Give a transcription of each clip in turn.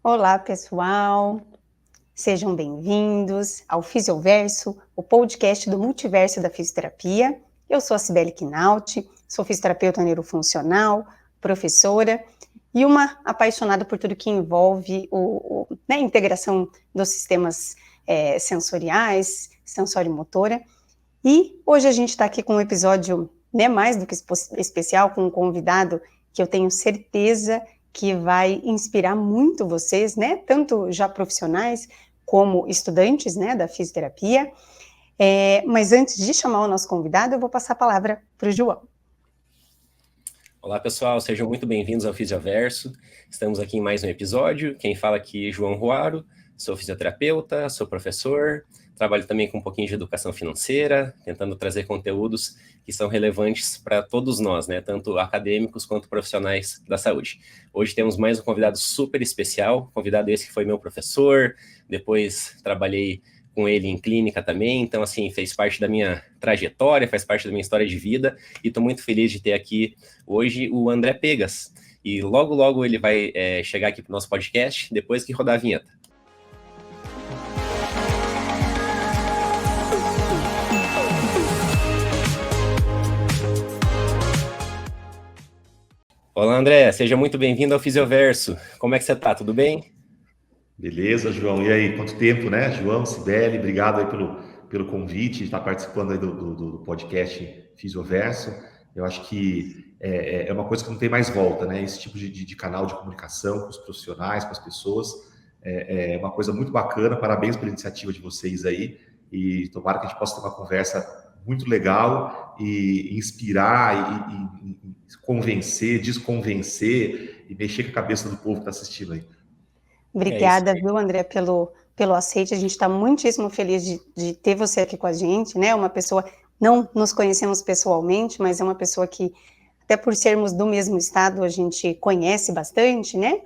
Olá, pessoal. Sejam bem-vindos ao Fisioverso, o podcast do Multiverso da Fisioterapia. Eu sou a Cibele Quinalti, sou fisioterapeuta neurofuncional, professora e uma apaixonada por tudo que envolve a integração dos sistemas sensoriais, sensório-motora. E hoje a gente está aqui com um episódio mais do que especial, com um convidado que eu tenho certeza que vai inspirar muito vocês, né? Tanto já profissionais como estudantes, né, da fisioterapia. Mas antes de chamar o nosso convidado, eu vou passar a palavra para o João. Olá, pessoal, sejam muito bem-vindos ao Fisioverso. Estamos aqui em mais um episódio. Quem fala aqui é João Ruaro, sou fisioterapeuta, sou professor, trabalho também com um pouquinho de educação financeira, tentando trazer conteúdos que são relevantes para todos nós, né? Tanto acadêmicos quanto profissionais da saúde. Hoje temos mais um convidado super especial, convidado esse que foi meu professor, depois trabalhei com ele em clínica também, então, assim, fez parte da minha trajetória, faz parte da minha história de vida, e estou muito feliz de ter aqui hoje o André Pegas, e logo, logo ele vai chegar aqui para o nosso podcast, depois que rodar a vinheta. Olá, André, seja muito bem-vindo ao Fisioverso. Como é que você está? Tudo bem? Beleza, João. E aí, quanto tempo, né? João, Cibele, obrigado aí pelo convite, de estar participando aí do podcast Fisioverso. Eu acho que é uma coisa que não tem mais volta, né? Esse tipo de canal de comunicação com os profissionais, com as pessoas, é uma coisa muito bacana. Parabéns pela iniciativa de vocês aí, e tomara que a gente possa ter uma conversa muito legal e inspirar e convencer, desconvencer e mexer com a cabeça do povo que está assistindo aí. Obrigada, viu, André, pelo aceite. A gente está muitíssimo feliz de ter você aqui com a gente, né? Uma pessoa, não nos conhecemos pessoalmente, mas é uma pessoa que, até por sermos do mesmo estado, a gente conhece bastante, né?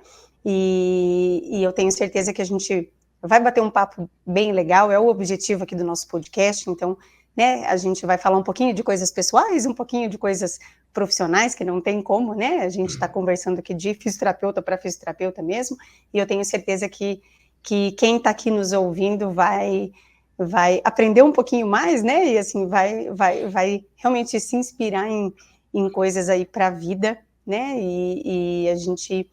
E eu tenho certeza que a gente vai bater um papo bem legal, é o objetivo aqui do nosso podcast. Então, né, a gente vai falar um pouquinho de coisas pessoais, um pouquinho de coisas profissionais, que não tem como, né? A gente está conversando aqui de fisioterapeuta para fisioterapeuta mesmo, e eu tenho certeza que quem está aqui nos ouvindo vai aprender um pouquinho mais, né? E assim, vai realmente se inspirar em coisas aí para a vida, né? E a gente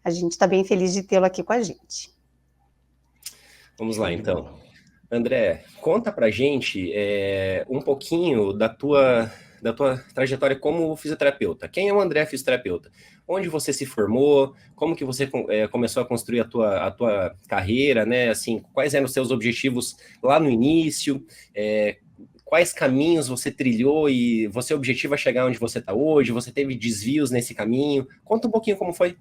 está bem feliz de tê-lo aqui com a gente. Vamos lá, então. André, conta pra gente um pouquinho da tua trajetória como fisioterapeuta. Quem é o André fisioterapeuta? Onde você se formou? Como que você começou a construir a tua carreira, né? Assim, quais eram os seus objetivos lá no início? Quais caminhos você trilhou e você objetiva chegar onde você está hoje? Você teve desvios nesse caminho? Conta um pouquinho como foi.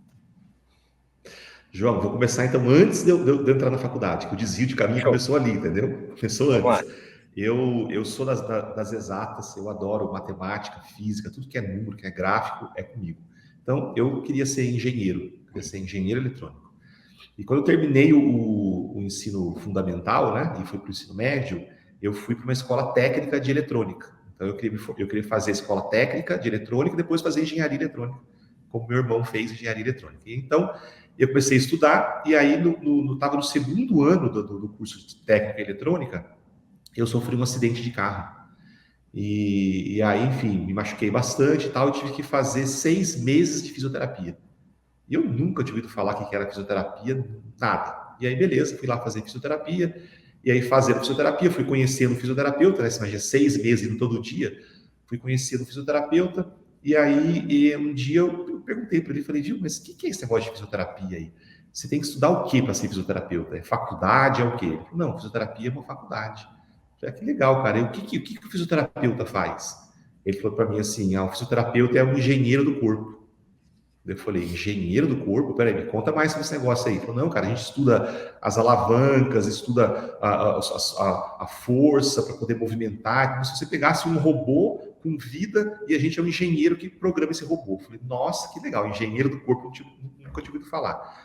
João, vou começar então antes de eu entrar na faculdade, que o desvio de caminho começou ali, entendeu? Começou Vamos lá. antes. Eu sou das exatas, eu adoro matemática, física, tudo que é número, que é gráfico, é comigo. Então, eu queria ser engenheiro eletrônico. E quando eu terminei o ensino fundamental, né, e fui para o ensino médio, eu fui para uma escola técnica de eletrônica. Então, eu queria fazer escola técnica de eletrônica e depois fazer engenharia eletrônica, como meu irmão fez engenharia eletrônica. E então, eu comecei a estudar, e aí estava no segundo ano do curso de técnica eletrônica, eu sofri um acidente de carro. E aí, enfim, me machuquei bastante e tal, e tive que fazer 6 meses de fisioterapia. E eu nunca tinha ouvido falar que era fisioterapia, nada. E aí, beleza, fui lá fazer fisioterapia, e aí fazendo fisioterapia, fui conhecendo o fisioterapeuta, né? Você imagina, 6 meses indo todo dia, fui conhecendo o fisioterapeuta, e aí um dia eu perguntei para ele, falei, viu, mas o que é esse negócio de fisioterapia aí? Você tem que estudar o que para ser fisioterapeuta? É faculdade, é o quê? Ele falou, não, fisioterapia é uma faculdade. Eu falei, que legal, cara. E o que o fisioterapeuta faz? Ele falou para mim assim, o fisioterapeuta é um engenheiro do corpo. Eu falei, engenheiro do corpo? Peraí, me conta mais sobre esse negócio aí. Ele falou, não, cara, a gente estuda as alavancas, estuda a força para poder movimentar, como se você pegasse um robô com vida e a gente é um engenheiro que programa esse robô. Eu falei, nossa, que legal, engenheiro do corpo, nunca tinha ouvido falar.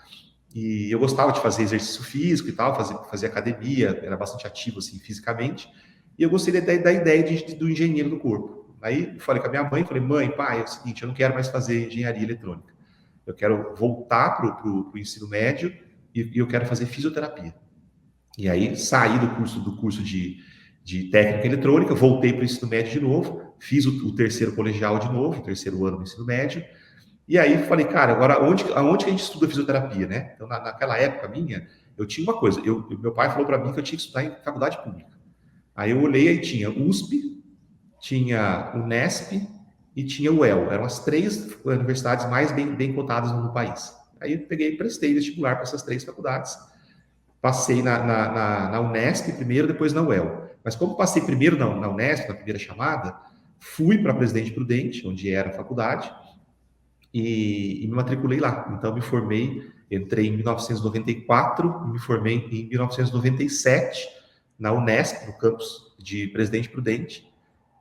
E eu gostava de fazer exercício físico e tal, fazer academia, era bastante ativo assim, fisicamente, e eu gostei da ideia do engenheiro do corpo. Aí eu falei com a minha mãe, falei, mãe, pai, é o seguinte, eu não quero mais fazer engenharia eletrônica. Eu quero voltar para o ensino médio e eu quero fazer fisioterapia. E aí saí do curso de técnica eletrônica, voltei para o ensino médio de novo, fiz o terceiro colegial de novo, o terceiro ano do ensino médio, e aí falei, cara, agora aonde que a gente estuda fisioterapia, né? Então, naquela época minha, eu tinha uma coisa, meu pai falou para mim que eu tinha que estudar em faculdade pública. Aí eu olhei, aí tinha USP, tinha Unesp e tinha o UEL. Eram as 3 universidades mais bem cotadas no país. Aí eu peguei e prestei vestibular para essas 3 faculdades. Passei na Unesp primeiro, depois na UEL. Mas como passei primeiro na Unesp, na primeira chamada, fui para Presidente Prudente, onde era a faculdade, e me matriculei lá. Então, me formei, entrei em 1994, me formei em 1997 na Unesp, no campus de Presidente Prudente,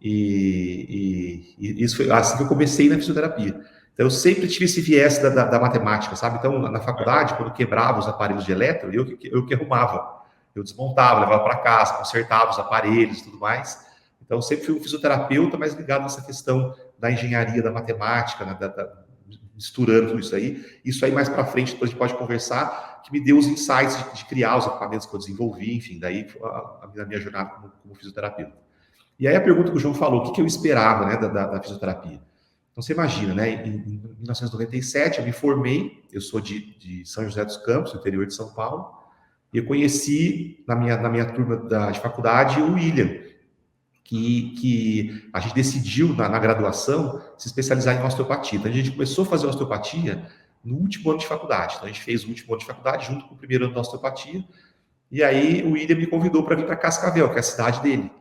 e isso foi assim que eu comecei na fisioterapia. Então, eu sempre tive esse viés da matemática, sabe? Então, na faculdade, quando quebrava os aparelhos de eletro, eu que arrumava. Eu desmontava, levava para casa, consertava os aparelhos e tudo mais. Então, eu sempre fui um fisioterapeuta, mas ligado nessa questão da engenharia, da matemática, misturando tudo isso aí. Isso aí, mais para frente, depois a gente pode conversar, que me deu os insights de criar os equipamentos que eu desenvolvi, enfim, daí a minha jornada como fisioterapeuta. E aí a pergunta que o João falou, o que eu esperava, né, da fisioterapia? Então, você imagina, né, em 1997 eu me formei, eu sou de São José dos Campos, no interior de São Paulo, e eu conheci na minha turma de faculdade o William, que a gente decidiu na graduação se especializar em osteopatia. Então, a gente começou a fazer osteopatia no último ano de faculdade. Então, a gente fez o último ano de faculdade junto com o primeiro ano da osteopatia, e aí o William me convidou para vir para Cascavel, que é a cidade dele.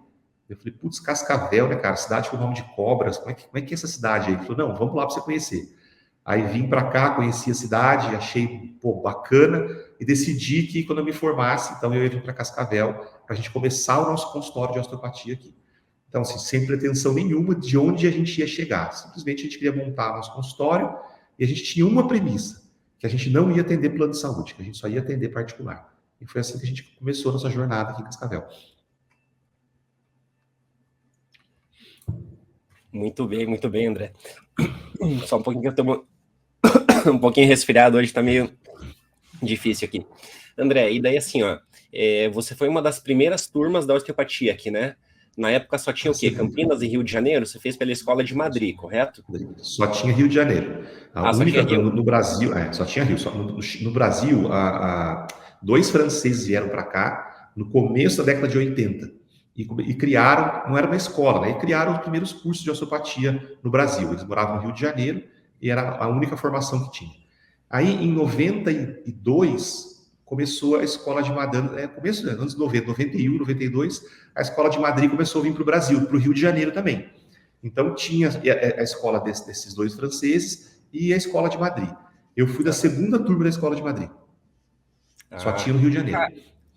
Eu falei, putz, Cascavel, né, cara? Cidade com nome de cobras. Como é que é essa cidade aí? Ele falou, não, vamos lá para você conhecer. Aí vim para cá, conheci a cidade, achei, pô, bacana, e decidi que quando eu me formasse, então eu ia vir para Cascavel, para a gente começar o nosso consultório de osteopatia aqui. Então, assim, sem pretensão nenhuma de onde a gente ia chegar. Simplesmente a gente queria montar nosso consultório e a gente tinha uma premissa, que a gente não ia atender plano de saúde, que a gente só ia atender particular. E foi assim que a gente começou a nossa jornada aqui em Cascavel. Muito bem, André. Só um pouquinho que eu tô um pouquinho resfriado hoje, tá meio difícil aqui. André, e daí assim, ó, você foi uma das primeiras turmas da osteopatia aqui, né? Na época só tinha o quê? Campinas e Rio de Janeiro? Você fez pela Escola de Madrid, correto? Só tinha Rio de Janeiro. A única no Brasil, só tinha Rio. No Brasil, 2 franceses vieram para cá no começo da década de 80 e criaram, não era uma escola, né? E criaram os primeiros cursos de osteopatia no Brasil. Eles moravam no Rio de Janeiro e era a única formação que tinha. Aí, em 92, começou a escola de Madrid, começo dos anos 90, 91, 92, a escola de Madrid começou a vir para o Brasil, para o Rio de Janeiro também. Então, tinha a escola desses 2 franceses e a escola de Madrid. Eu fui da segunda turma da escola de Madrid. Só tinha no Rio de Janeiro.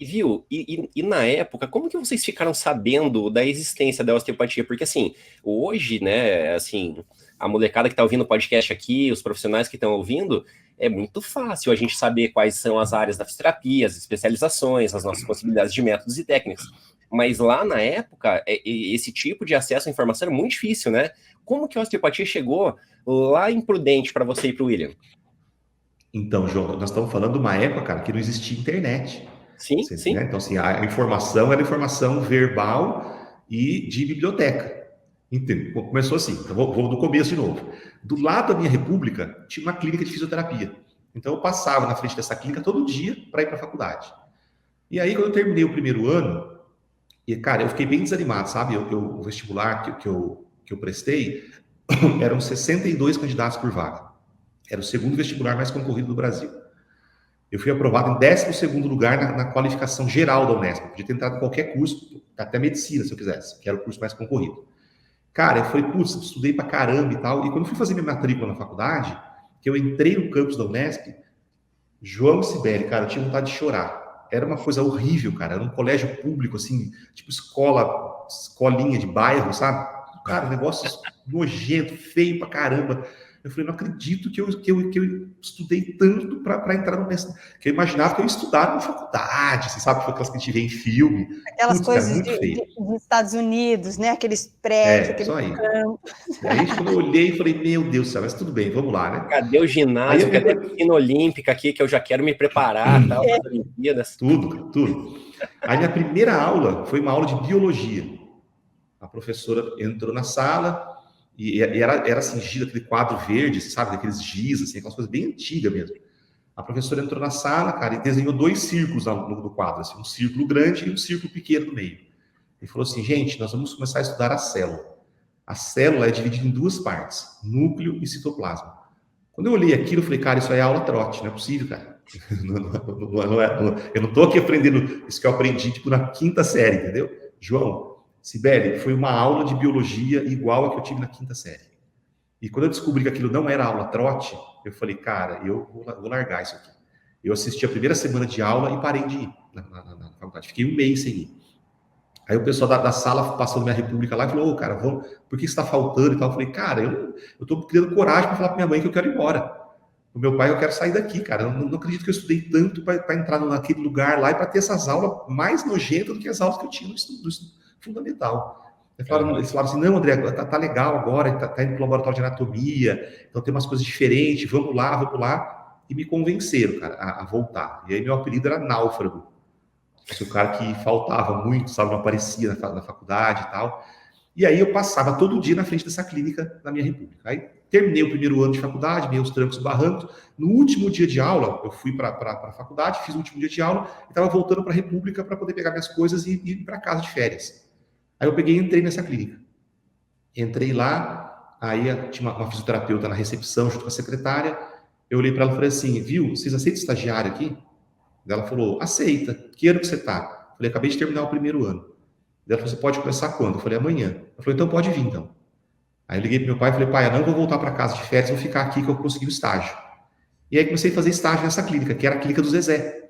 Viu? E na época, como que vocês ficaram sabendo da existência da osteopatia? Porque, assim, hoje, né, assim, a molecada que está ouvindo o podcast aqui, os profissionais que estão ouvindo, é muito fácil a gente saber quais são as áreas da fisioterapia, as especializações, as nossas possibilidades de métodos e técnicas. Mas lá na época, esse tipo de acesso à informação era muito difícil, né? Como que a osteopatia chegou lá em Prudente para você e para o William? Então, João, nós estamos falando de uma época, cara, que não existia internet. Sim, sim. Né? Então, assim, a informação era informação verbal e de biblioteca. Entendeu? Começou assim, então vou do começo de novo. Do lado da minha república, tinha uma clínica de fisioterapia. Então, eu passava na frente dessa clínica todo dia para ir para a faculdade. E aí, quando eu terminei o primeiro ano, e, cara, eu fiquei bem desanimado, sabe? O vestibular que eu prestei, eram 62 candidatos por vaga. Era o segundo vestibular mais concorrido do Brasil. Eu fui aprovado em 12º lugar na qualificação geral da Unesp. Eu podia ter entrado em qualquer curso, até medicina, se eu quisesse, que era o curso mais concorrido. Cara, eu falei, putz, estudei pra caramba e tal. E quando eu fui fazer minha matrícula na faculdade, que eu entrei no campus da Unesp, João Sibeli, cara, eu tinha vontade de chorar. Era uma coisa horrível, cara. Era um colégio público, assim, tipo escolinha de bairro, sabe? Cara, negócio nojento, feio pra caramba. Eu falei, não acredito que eu estudei tanto para entrar no mestrado. Que eu imaginava que eu ia estudar na faculdade, você sabe, aquelas que a gente vê em filme. Aquelas Putz, cara, coisas muito feio. dos Estados Unidos, né? Aqueles prédios, aqueles Só aí. campos. E aí, quando eu olhei, falei, meu Deus do céu, mas tudo bem, vamos lá, né? Cadê o ginásio? Cadê a piscina olímpica aqui, que eu já quero me preparar, tal, para as Olimpíadas? Tudo. Aí minha primeira aula foi uma aula de biologia. A professora entrou na sala e era cingido aquele quadro verde, sabe, daqueles giz, assim, aquelas coisas bem antigas mesmo. A professora entrou na sala, cara, e desenhou 2 círculos no quadro, assim, um círculo grande e um círculo pequeno no meio. E falou assim, gente, nós vamos começar a estudar a célula. A célula é dividida em 2 partes, núcleo e citoplasma. Quando eu olhei aquilo, eu falei, cara, isso aí é aula trote, não é possível, cara. Eu não estou aqui aprendendo isso que eu aprendi, tipo, na 5ª série, entendeu? João, Sibeli, foi uma aula de biologia igual a que eu tive na 5ª série. E quando eu descobri que aquilo não era aula trote, eu falei, cara, eu vou largar isso aqui. Eu assisti a primeira semana de aula e parei de ir na faculdade. Fiquei 1 mês sem ir. Aí o pessoal da sala passou na minha república lá e falou, cara, por que está faltando e tal? Eu falei, cara, eu estou criando coragem para falar para minha mãe que eu quero ir embora. O meu pai, eu quero sair daqui, cara. Eu não acredito que eu estudei tanto para entrar naquele lugar lá e para ter essas aulas mais nojentas do que as aulas que eu tinha no estudo fundamental. Eles falaram assim, não, André, tá legal agora, tá indo para o laboratório de anatomia, então tem umas coisas diferentes, vamos lá. E me convenceram, cara, a voltar. E aí meu apelido era Náufrago. O cara que faltava muito, sabe, não aparecia na faculdade e tal. E aí eu passava todo dia na frente dessa clínica na minha república. Aí terminei o primeiro ano de faculdade, meus trancos e barrancos. No último dia de aula, eu fui para a faculdade, fiz o último dia de aula e estava voltando para a república para poder pegar minhas coisas e ir para casa de férias. Aí eu peguei e entrei nessa clínica. Entrei lá, aí tinha uma fisioterapeuta na recepção junto com a secretária. Eu olhei para ela e falei assim, viu, vocês aceitam estagiário aqui? Ela falou, aceita, que ano que você está? Eu falei, acabei de terminar o primeiro ano. Ela falou, você pode começar quando? Eu falei, amanhã. Eu falei, então pode vir, então. Aí eu liguei para meu pai e falei, pai, eu não vou voltar para casa de férias, vou ficar aqui que eu consegui o estágio. E aí comecei a fazer estágio nessa clínica, que era a clínica do Zezé.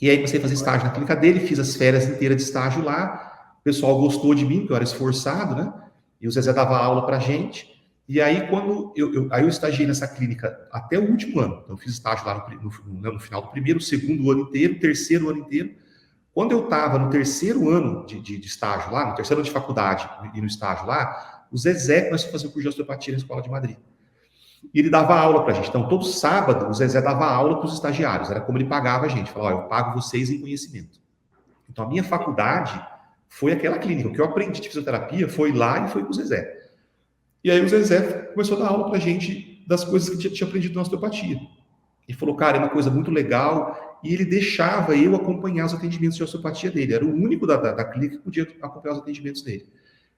E aí comecei a fazer estágio na clínica dele, fiz as férias inteiras de estágio lá, o pessoal gostou de mim, porque eu era esforçado, né? E o Zezé dava aula pra gente. E aí, quando eu estagiei nessa clínica até o último ano, então eu fiz estágio lá no final do primeiro, segundo ano inteiro, terceiro ano inteiro. Quando eu estava no terceiro ano de estágio lá, no terceiro ano de faculdade e no estágio lá, o Zezé começou a fazer o curso de osteopatia na Escola de Madrid. E ele dava aula pra gente. Então, todo sábado, o Zezé dava aula para os estagiários. Era como ele pagava a gente. Falava, eu pago vocês em conhecimento. Então, a minha faculdade foi aquela clínica. O que eu aprendi de fisioterapia foi lá e foi com o Zezé. E aí o Zezé começou a dar aula pra gente das coisas que tinha aprendido na osteopatia. Ele falou, cara, é uma coisa muito legal. E ele deixava eu acompanhar os atendimentos de osteopatia dele. Era o único da clínica que podia acompanhar os atendimentos dele.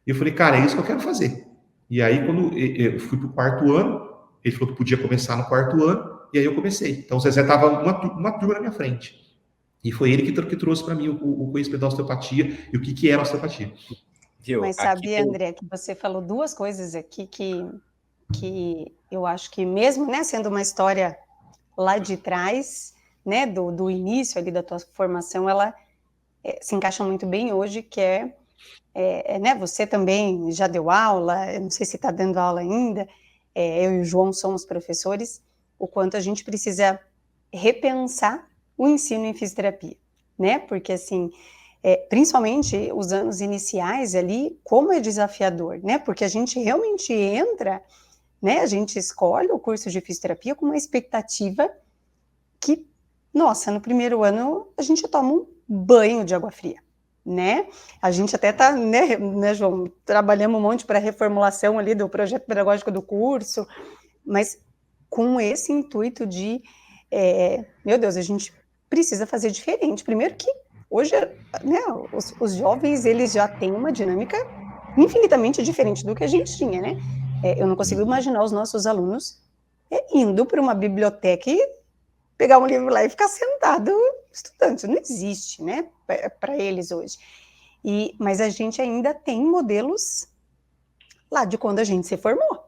E eu falei, cara, é isso que eu quero fazer. E aí, quando eu fui pro 4º ano, ele falou que podia começar no 4º ano, e aí eu comecei. Então o Zezé estava uma turma na minha frente. E foi ele que trouxe para mim o conhecimento da osteopatia e o que era osteopatia. Mas sabia, André, que você falou 2 coisas aqui que eu acho que mesmo, né, sendo uma história lá de trás, né, do início ali da tua formação, ela se encaixa muito bem hoje, que né, você também já deu aula, eu não sei se está dando aula ainda, eu e o João somos professores, o quanto a gente precisa repensar o ensino em fisioterapia, né, porque assim, principalmente os anos iniciais ali, como é desafiador, né, porque a gente realmente entra, né, a gente escolhe o curso de fisioterapia com uma expectativa que, nossa, no primeiro ano a gente toma um banho de água fria, né? A gente até tá, né, João, trabalhamos um monte para a reformulação ali do projeto pedagógico do curso, mas com esse intuito de, meu Deus, a gente precisa fazer diferente. Primeiro que hoje, né, os jovens, eles já têm uma dinâmica infinitamente diferente do que a gente tinha, né? Eu não consigo imaginar os nossos alunos indo para uma biblioteca e pegar um livro lá e ficar sentado estudando. Isso não existe, né, para eles hoje. Mas a gente ainda tem modelos lá de quando a gente se formou,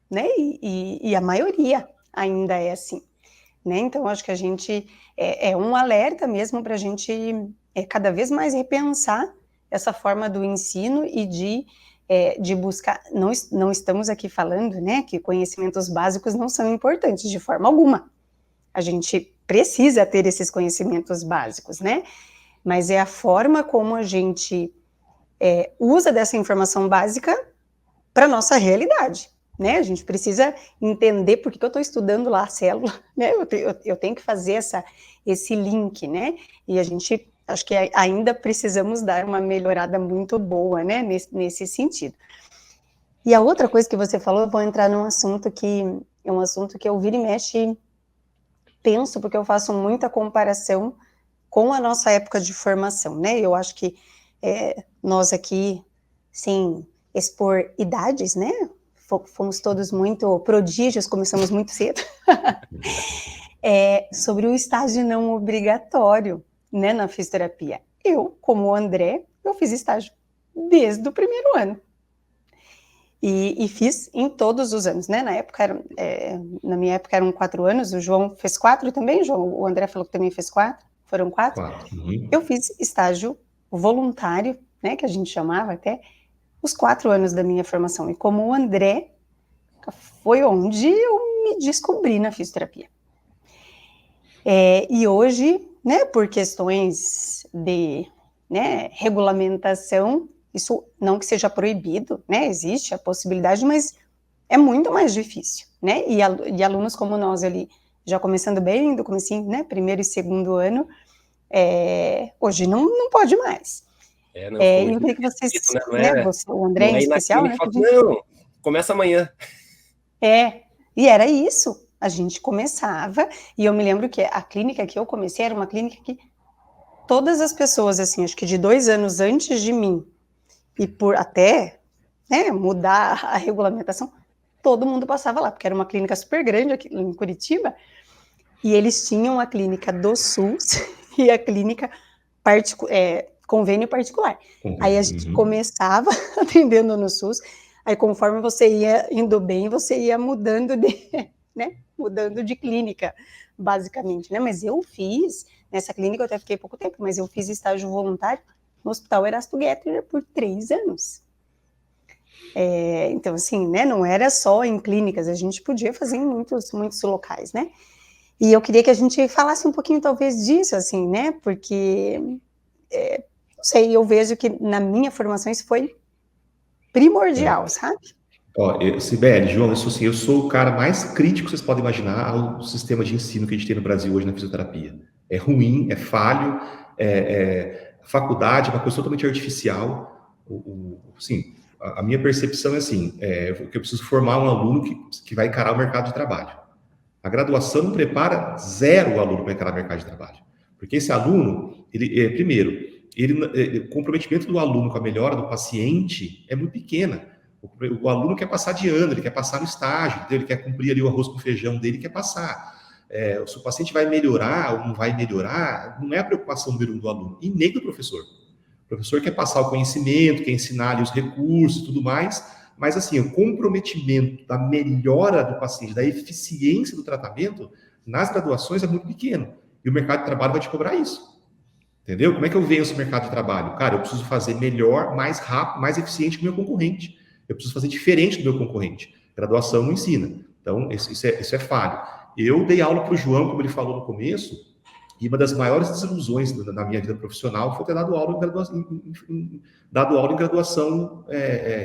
né, e a maioria ainda é assim, né, então acho que a gente, um alerta mesmo para a gente cada vez mais repensar essa forma do ensino e de de buscar, não estamos aqui falando, né, que conhecimentos básicos não são importantes de forma alguma. A gente precisa ter esses conhecimentos básicos, né? Mas é a forma como a gente usa dessa informação básica para a nossa realidade, né? A gente precisa entender por que eu estou estudando lá a célula, né? Eu tenho que fazer esse link, né? E a gente, acho que ainda precisamos dar uma melhorada muito boa, né? Nesse sentido. E a outra coisa que você falou, eu vou entrar num assunto que é um assunto que eu vira e mexe, penso, porque eu faço muita comparação com a nossa época de formação, né? Eu acho que nós aqui, sem expor idades, né? Fomos todos muito prodígios, começamos muito cedo. Sobre o estágio não obrigatório, né, na fisioterapia. Eu, como o André, eu fiz estágio desde o primeiro ano. E fiz em todos os anos, né? Na minha época eram 4 anos, o João fez 4 também, João? O André falou que também fez 4, foram 4. Uhum. Eu fiz estágio voluntário, né, que a gente chamava até, os 4 anos da minha formação. E como o André, foi onde eu me descobri na fisioterapia. E hoje, né, por questões de regulamentação, isso não que seja proibido, né, existe a possibilidade, mas é muito mais difícil, né, e alunos como nós ali, já começando bem do comecinho, né, primeiro e segundo ano, hoje não pode mais. E eu queria que vocês, o André em especial, né, não, começa amanhã. E era isso, a gente começava, e eu me lembro que a clínica que eu comecei era uma clínica que todas as pessoas, assim, acho que de 2 anos antes de mim, e por até, né, mudar a regulamentação, todo mundo passava lá, porque era uma clínica super grande aqui em Curitiba, e eles tinham a clínica do SUS e a clínica convênio particular. Aí a gente começava atendendo no SUS, aí conforme você ia indo bem, você ia mudando de clínica, basicamente, né? Mas eu fiz, nessa clínica eu até fiquei pouco tempo, mas eu fiz estágio voluntário no Hospital Erasto Gettler por 3 anos. Então, assim, né, não era só em clínicas, a gente podia fazer em muitos locais, né? E eu queria que a gente falasse um pouquinho, talvez, disso, assim, né? Porque, não sei, eu vejo que na minha formação isso foi primordial, sabe? Sibeli, João, eu sou o cara mais crítico que vocês podem imaginar ao sistema de ensino que a gente tem no Brasil hoje na fisioterapia. É ruim, é falho, faculdade é uma coisa totalmente artificial. Sim, a minha percepção é assim, que eu preciso formar um aluno que vai encarar o mercado de trabalho. A graduação não prepara zero o aluno para encarar o mercado de trabalho. Porque esse aluno, o comprometimento do aluno com a melhora do paciente é muito pequena. O aluno quer passar de ano, ele quer passar no estágio, ele quer cumprir ali o arroz com feijão dele, quer passar. Se o paciente vai melhorar ou não vai melhorar, não é a preocupação número 1 do aluno, e nem do professor. O professor quer passar o conhecimento, quer ensinar ali os recursos e tudo mais, mas assim, o comprometimento da melhora do paciente, da eficiência do tratamento, nas graduações é muito pequeno. E o mercado de trabalho vai te cobrar isso. Entendeu? Como é que eu venço o mercado de trabalho? Cara, eu preciso fazer melhor, mais rápido, mais eficiente que o meu concorrente. Eu preciso fazer diferente do meu concorrente. Graduação não ensina. Então, isso é falho. Eu dei aula para o João, como ele falou no começo, e uma das maiores desilusões na minha vida profissional foi ter dado aula em graduação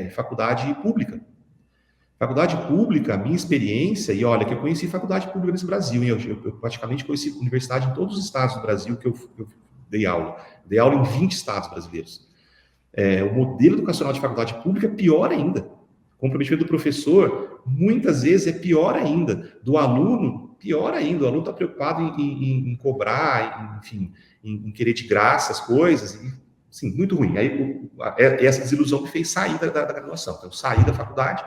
em faculdade pública. Faculdade pública, a minha experiência, e olha, que eu conheci faculdade pública nesse Brasil, eu praticamente conheci universidade em todos os estados do Brasil que eu dei aula. Dei aula em 20 estados brasileiros. O modelo educacional de faculdade pública é pior ainda. O comprometimento do professor, muitas vezes, é pior ainda. Do aluno, pior ainda. O aluno está preocupado em cobrar, enfim, em querer de graça as coisas. Sim, muito ruim. Aí, essa desilusão me fez sair da graduação. Então, eu saí da faculdade,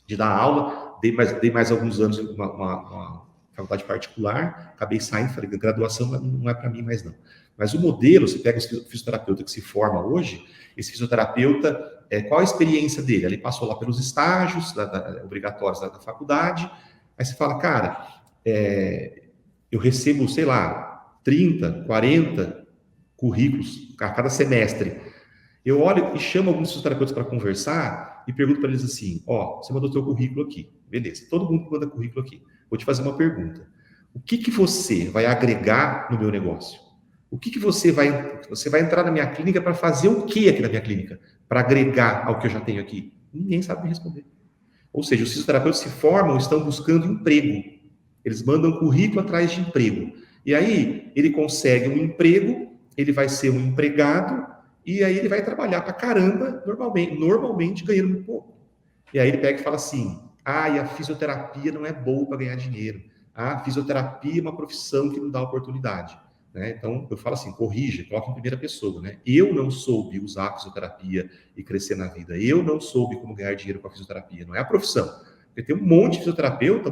de dar aula, dei mais alguns anos em uma faculdade particular, acabei saindo, falei, graduação não é para mim mais não. Mas o modelo, você pega o fisioterapeuta que se forma hoje, esse fisioterapeuta, qual a experiência dele? Ele passou lá pelos estágios obrigatórios da faculdade, aí você fala, cara, eu recebo, sei lá, 30, 40 currículos a cada semestre. Eu olho e chamo alguns fisioterapeutas para conversar e pergunto para eles assim, você mandou seu currículo aqui, beleza, todo mundo manda currículo aqui. Vou te fazer uma pergunta. O que você vai agregar no meu negócio? O que você vai entrar na minha clínica para fazer o que aqui na minha clínica? Para agregar ao que eu já tenho aqui? Ninguém sabe me responder. Ou seja, os fisioterapeutas se formam, estão buscando emprego. Eles mandam currículo atrás de emprego. E aí, ele consegue um emprego, ele vai ser um empregado, e aí ele vai trabalhar pra caramba, normalmente ganhando muito pouco. E aí ele pega e fala assim, e a fisioterapia não é boa para ganhar dinheiro. A fisioterapia é uma profissão que não dá oportunidade. Né? Então, eu falo assim, corrija, coloca em primeira pessoa. Né? Eu não soube usar a fisioterapia e crescer na vida. Eu não soube como ganhar dinheiro com a fisioterapia. Não é a profissão. Porque tem um monte de fisioterapeuta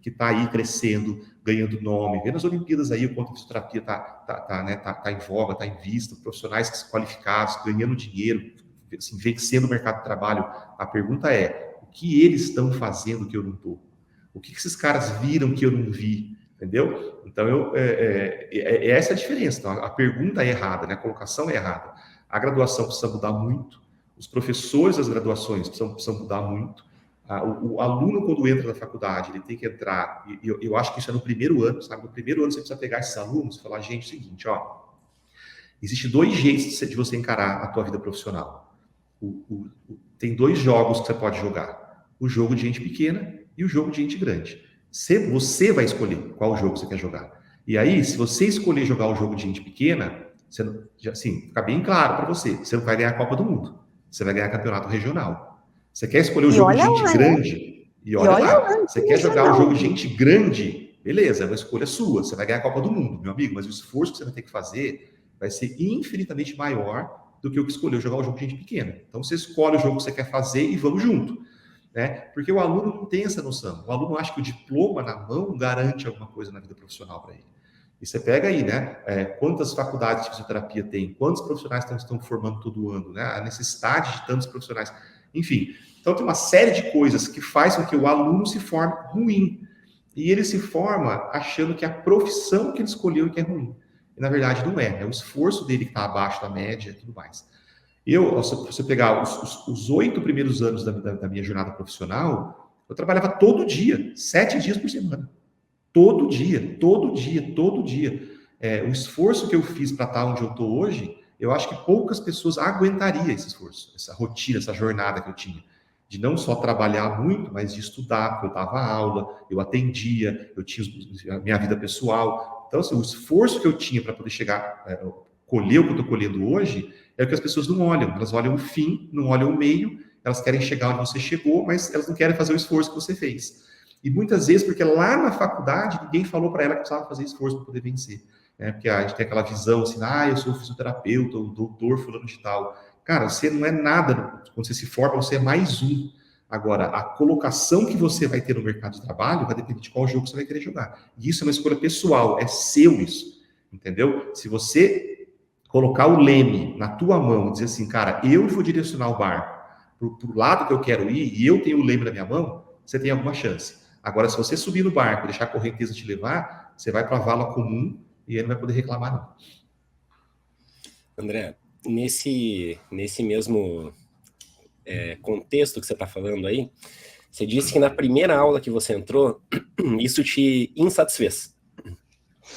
que está aí crescendo, ganhando nome. Vê nas Olimpíadas aí o quanto a fisioterapia tá em voga, está em vista, profissionais qualificados, ganhando dinheiro, assim, vencendo o mercado de trabalho. A pergunta é, o que eles estão fazendo que eu não estou? O que esses caras viram que eu não vi? Entendeu? Então, essa é a diferença. Então, a pergunta é errada, né? A colocação é errada. A graduação precisa mudar muito, os professores das graduações precisam mudar muito. O aluno, quando entra na faculdade, ele tem que entrar, e eu acho que isso é no primeiro ano, sabe? No primeiro ano você precisa pegar esses alunos e falar, gente, é o seguinte, existe 2 jeitos de você encarar a tua vida profissional. Tem 2 jogos que você pode jogar. O jogo de gente pequena e o jogo de gente grande. Você vai escolher qual jogo você quer jogar. E aí, se você escolher jogar o jogo de gente pequena, fica bem claro para você não vai ganhar a Copa do Mundo. Você vai ganhar campeonato regional. Você quer escolher o jogo de gente grande? E olha lá. Você quer jogar o jogo de gente grande? Beleza, é uma escolha sua. Você vai ganhar a Copa do Mundo, meu amigo. Mas o esforço que você vai ter que fazer vai ser infinitamente maior do que o que escolheu jogar o jogo de gente pequena. Então, você escolhe o jogo que você quer fazer e vamos junto. Né? Porque o aluno não tem essa noção. O aluno acha que o diploma na mão garante alguma coisa na vida profissional para ele. E você pega aí, né? Quantas faculdades de fisioterapia tem? Quantos profissionais estão formando todo ano? Né? A necessidade de tantos profissionais. Enfim, então tem uma série de coisas que faz com que o aluno se forme ruim. E ele se forma achando que a profissão que ele escolheu é que é ruim. E na verdade não é. É o esforço dele que está abaixo da média e tudo mais. Se você pegar os 8 primeiros anos da minha jornada profissional, eu trabalhava todo dia, 7 dias por semana. Todo dia. O esforço que eu fiz para estar onde eu estou hoje, eu acho que poucas pessoas aguentariam esse esforço, essa rotina, essa jornada que eu tinha. De não só trabalhar muito, mas de estudar, porque eu dava aula, eu atendia, eu tinha a minha vida pessoal. Então, assim, o esforço que eu tinha para poder chegar, colher o que eu estou colhendo hoje, é o que as pessoas não olham. Elas olham o fim, não olham o meio, elas querem chegar onde você chegou, mas elas não querem fazer o esforço que você fez. E muitas vezes, porque lá na faculdade, ninguém falou para ela que precisava fazer esforço para poder vencer. Porque a gente tem aquela visão assim, eu sou fisioterapeuta, o doutor fulano de tal. Cara, você não é nada. Quando você se forma, você é mais um. Agora, a colocação que você vai ter no mercado de trabalho vai depender de qual jogo você vai querer jogar. E isso é uma escolha pessoal, é seu isso. Entendeu? Se você colocar o leme na tua mão e dizer assim, cara, eu vou direcionar o barco pro lado que eu quero ir e eu tenho o leme na minha mão, você tem alguma chance. Agora, se você subir no barco e deixar a correnteza te levar, você vai para a vala comum e ele não vai poder reclamar, não. André, nesse mesmo contexto que você está falando aí, você disse que na primeira aula que você entrou, isso te insatisfez.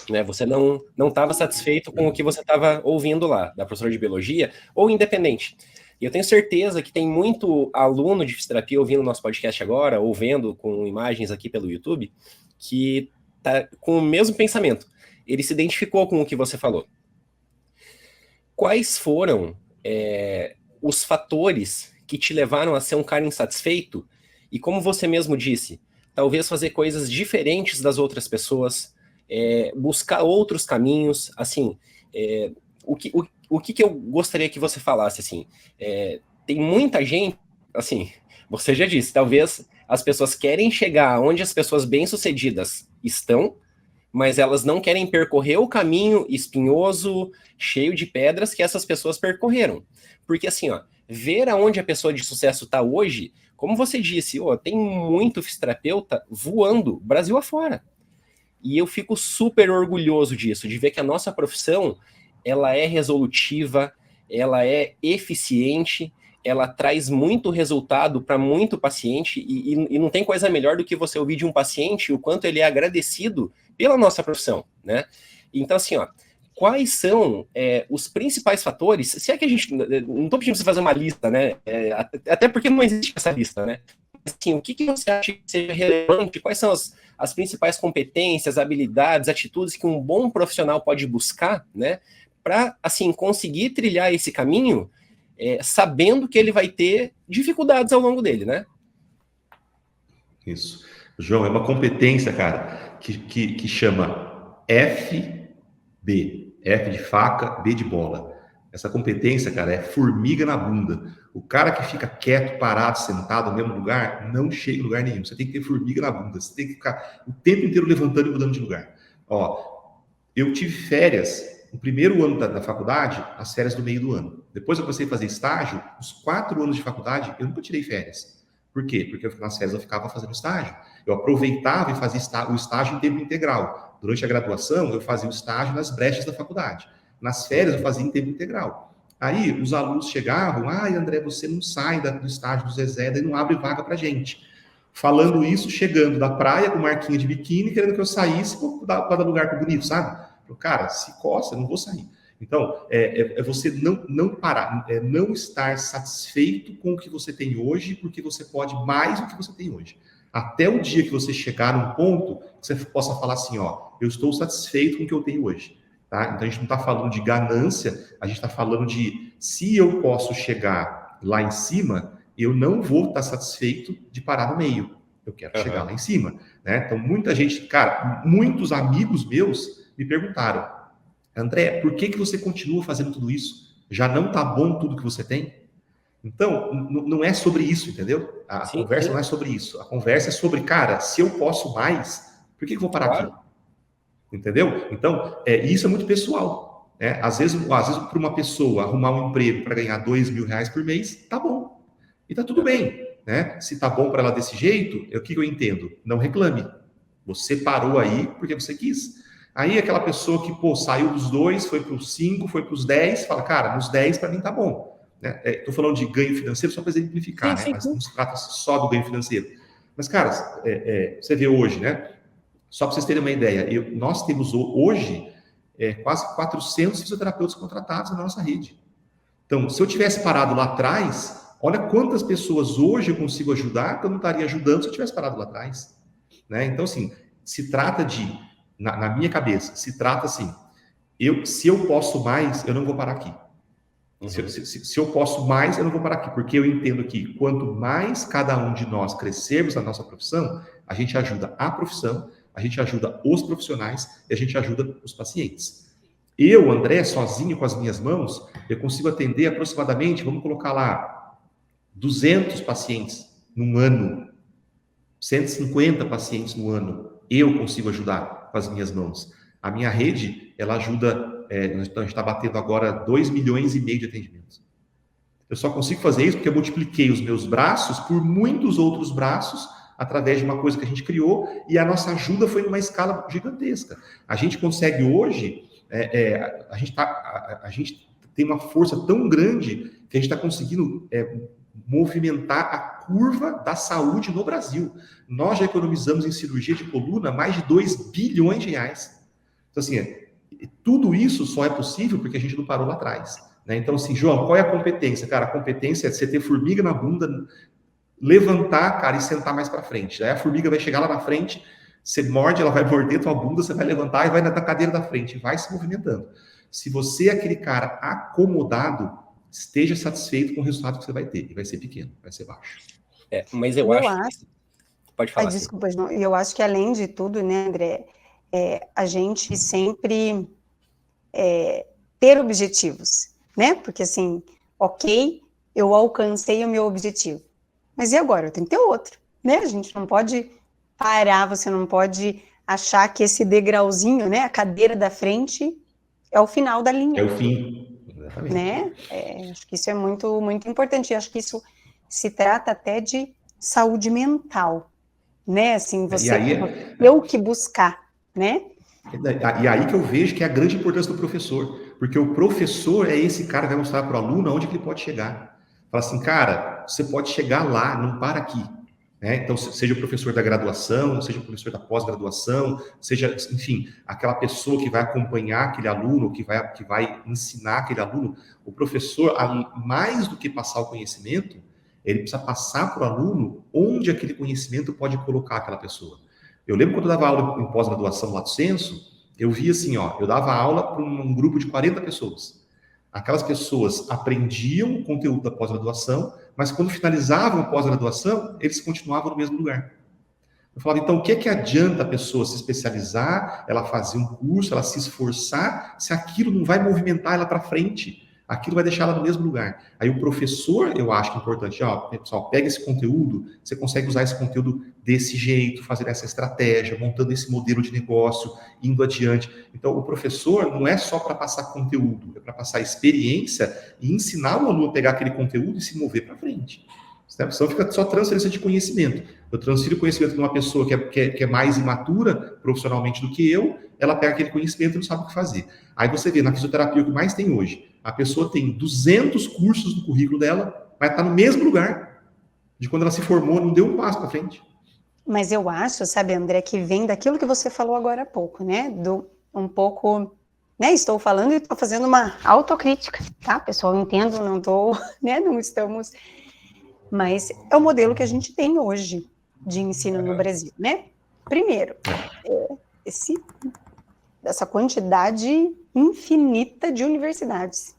Né? Você não estava satisfeito com o que você estava ouvindo lá, da professora de biologia, ou independente. E eu tenho certeza que tem muito aluno de fisioterapia ouvindo o nosso podcast agora, ou vendo com imagens aqui pelo YouTube, que está com o mesmo pensamento. Ele se identificou com o que você falou. Quais foram os fatores que te levaram a ser um cara insatisfeito? E como você mesmo disse, talvez fazer coisas diferentes das outras pessoas, buscar outros caminhos, assim, o que eu gostaria que você falasse, assim, tem muita gente, assim, você já disse, talvez as pessoas querem chegar onde as pessoas bem-sucedidas estão, mas elas não querem percorrer o caminho espinhoso, cheio de pedras que essas pessoas percorreram. Porque assim, ver aonde a pessoa de sucesso está hoje, como você disse, tem muito fisioterapeuta voando Brasil afora. E eu fico super orgulhoso disso, de ver que a nossa profissão, ela é resolutiva, ela é eficiente, ela traz muito resultado para muito paciente, e não tem coisa melhor do que você ouvir de um paciente o quanto ele é agradecido pela nossa profissão, né? Então, assim, ó, quais são os principais fatores, se é que a gente, não estou pedindo para você fazer uma lista, né? Até porque não existe essa lista, né? Assim, o que você acha que seja relevante, quais são as principais competências, habilidades, atitudes que um bom profissional pode buscar, né? Para, assim, conseguir trilhar esse caminho, sabendo que ele vai ter dificuldades ao longo dele, né? Isso. João, é uma competência, cara, que chama FB. F de faca, B de bola. Essa competência, cara, é formiga na bunda. O cara que fica quieto, parado, sentado no mesmo lugar, não chega em lugar nenhum. Você tem que ter formiga na bunda. Você tem que ficar o tempo inteiro levantando e mudando de lugar. Ó, eu tive férias no primeiro ano da faculdade, as férias do meio do ano. Depois eu comecei a fazer estágio, os 4 anos de faculdade, eu nunca tirei férias. Por quê? Porque nas férias eu ficava fazendo estágio. Eu aproveitava e fazia o estágio em tempo integral. Durante a graduação, eu fazia o estágio nas brechas da faculdade. Nas férias, eu fazia em tempo integral. Aí, os alunos chegavam, André, você não sai do estágio do Zezé, daí não abre vaga pra gente. Falando isso, chegando da praia com marquinha de biquíni, querendo que eu saísse para dar lugar pro bonito, sabe? Cara, se coça, eu não vou sair. Então, você não parar, não estar satisfeito com o que você tem hoje, porque você pode mais do que você tem hoje. Até o dia que você chegar num ponto que você possa falar assim, ó, eu estou satisfeito com o que eu tenho hoje. Tá? Então, a gente não está falando de ganância, a gente está falando de se eu posso chegar lá em cima, eu não vou estar satisfeito de parar no meio. Eu quero chegar lá em cima. Né? Então, muita gente, cara, muitos amigos meus me perguntaram, André, por que você continua fazendo tudo isso? Já não está bom tudo que você tem? Então, não é sobre isso, entendeu? A conversa não é sobre isso. A conversa é sobre, cara, se eu posso mais, por que eu vou parar aqui? Entendeu? Então, isso é muito pessoal. Né? Às vezes para uma pessoa arrumar um emprego para ganhar R$2.000 por mês, tá bom. E tá tudo bem. Né? Se tá bom para ela desse jeito, o que eu entendo? Não reclame. Você parou aí porque você quis. Aí aquela pessoa que, saiu dos 2, foi para os 5, foi para os 10, fala, cara, nos 10 para mim tá bom. Estou falando de ganho financeiro só para exemplificar, né? Mas não se trata só do ganho financeiro. Mas, cara, você vê hoje, né? Só para vocês terem uma ideia, nós temos hoje quase 400 fisioterapeutas contratados na nossa rede. Então, se eu tivesse parado lá atrás, olha quantas pessoas hoje eu consigo ajudar que eu não estaria ajudando se eu tivesse parado lá atrás. Né? Então, assim, se trata de, na minha cabeça, se trata assim, se eu posso mais, eu não vou parar aqui. Uhum. Se eu posso mais, eu não vou parar aqui, porque eu entendo que quanto mais cada um de nós crescermos na nossa profissão, a gente ajuda a profissão, a gente ajuda os profissionais e a gente ajuda os pacientes. Eu, André, sozinho com as minhas mãos, eu consigo atender aproximadamente, vamos colocar lá, 200 pacientes num ano, 150 pacientes no ano, eu consigo ajudar com as minhas mãos. A minha rede, ela ajuda, a gente está batendo agora 2,5 milhões de atendimentos. Eu só consigo fazer isso porque eu multipliquei os meus braços por muitos outros braços, através de uma coisa que a gente criou, e a nossa ajuda foi numa escala gigantesca. A gente consegue hoje, a gente tem uma força tão grande que a gente está conseguindo movimentar a curva da saúde no Brasil. Nós já economizamos em cirurgia de coluna mais de R$2 bilhões. Então, assim, tudo isso só é possível porque a gente não parou lá atrás. Né? Então, assim, João, qual é a competência? Cara, a competência é você ter formiga na bunda, levantar, cara, e sentar mais para frente. Aí a formiga vai chegar lá na frente, você morde, ela vai morder tua bunda, você vai levantar e vai na cadeira da frente, vai se movimentando. Se você é aquele cara acomodado, esteja satisfeito com o resultado que você vai ter. E vai ser pequeno, vai ser baixo. Mas eu acho... Pode falar. Desculpa, não. Eu acho que além de tudo, né, André, a gente sempre ter objetivos, né? Porque assim, ok, eu alcancei o meu objetivo. Mas e agora? Eu tenho que ter outro, né? A gente não pode parar, você não pode achar que esse degrauzinho, né, a cadeira da frente é o final da linha. É o fim, exatamente. Né? Acho que isso é muito, muito importante. Acho que isso se trata até de saúde mental, né? Assim, você ter o que buscar, né? E aí que eu vejo que é a grande importância do professor. Porque o professor é esse cara que vai mostrar para o aluno aonde que ele pode chegar. Fala assim, cara, você pode chegar lá, não para aqui. Né? Então, seja o professor da graduação, seja o professor da pós-graduação, seja, enfim, aquela pessoa que vai acompanhar aquele aluno, que vai ensinar aquele aluno, o professor, mais do que passar o conhecimento, ele precisa passar para o aluno onde aquele conhecimento pode colocar aquela pessoa. Eu lembro quando eu dava aula em pós-graduação lá do Censo, eu via assim, eu dava aula para um grupo de 40 pessoas. Aquelas pessoas aprendiam o conteúdo da pós-graduação, mas quando finalizavam a pós-graduação, eles continuavam no mesmo lugar. Eu falava, então, o que adianta a pessoa se especializar, ela fazer um curso, ela se esforçar, se aquilo não vai movimentar ela para frente? Aquilo vai deixar ela no mesmo lugar. Aí o professor, eu acho que é importante, pessoal, pega esse conteúdo, você consegue usar esse conteúdo desse jeito, fazer essa estratégia, montando esse modelo de negócio, indo adiante. Então, o professor não é só para passar conteúdo, é para passar experiência e ensinar o aluno a pegar aquele conteúdo e se mover para frente. Senão fica só transferência de conhecimento. Eu transfiro conhecimento de uma pessoa que é mais imatura profissionalmente do que eu, ela pega aquele conhecimento e não sabe o que fazer. Aí você vê, na fisioterapia, o que mais tem hoje, a pessoa tem 200 cursos no currículo dela, mas está no mesmo lugar de quando ela se formou, não deu um passo para frente. Mas eu acho, sabe, André, que vem daquilo que você falou agora há pouco, né? Um pouco, né? Estou falando e estou fazendo uma autocrítica, tá? Pessoal, eu entendo, não estou, né? Não estamos... Mas é o modelo que a gente tem hoje de ensino no Brasil, né? Primeiro, essa quantidade infinita de universidades,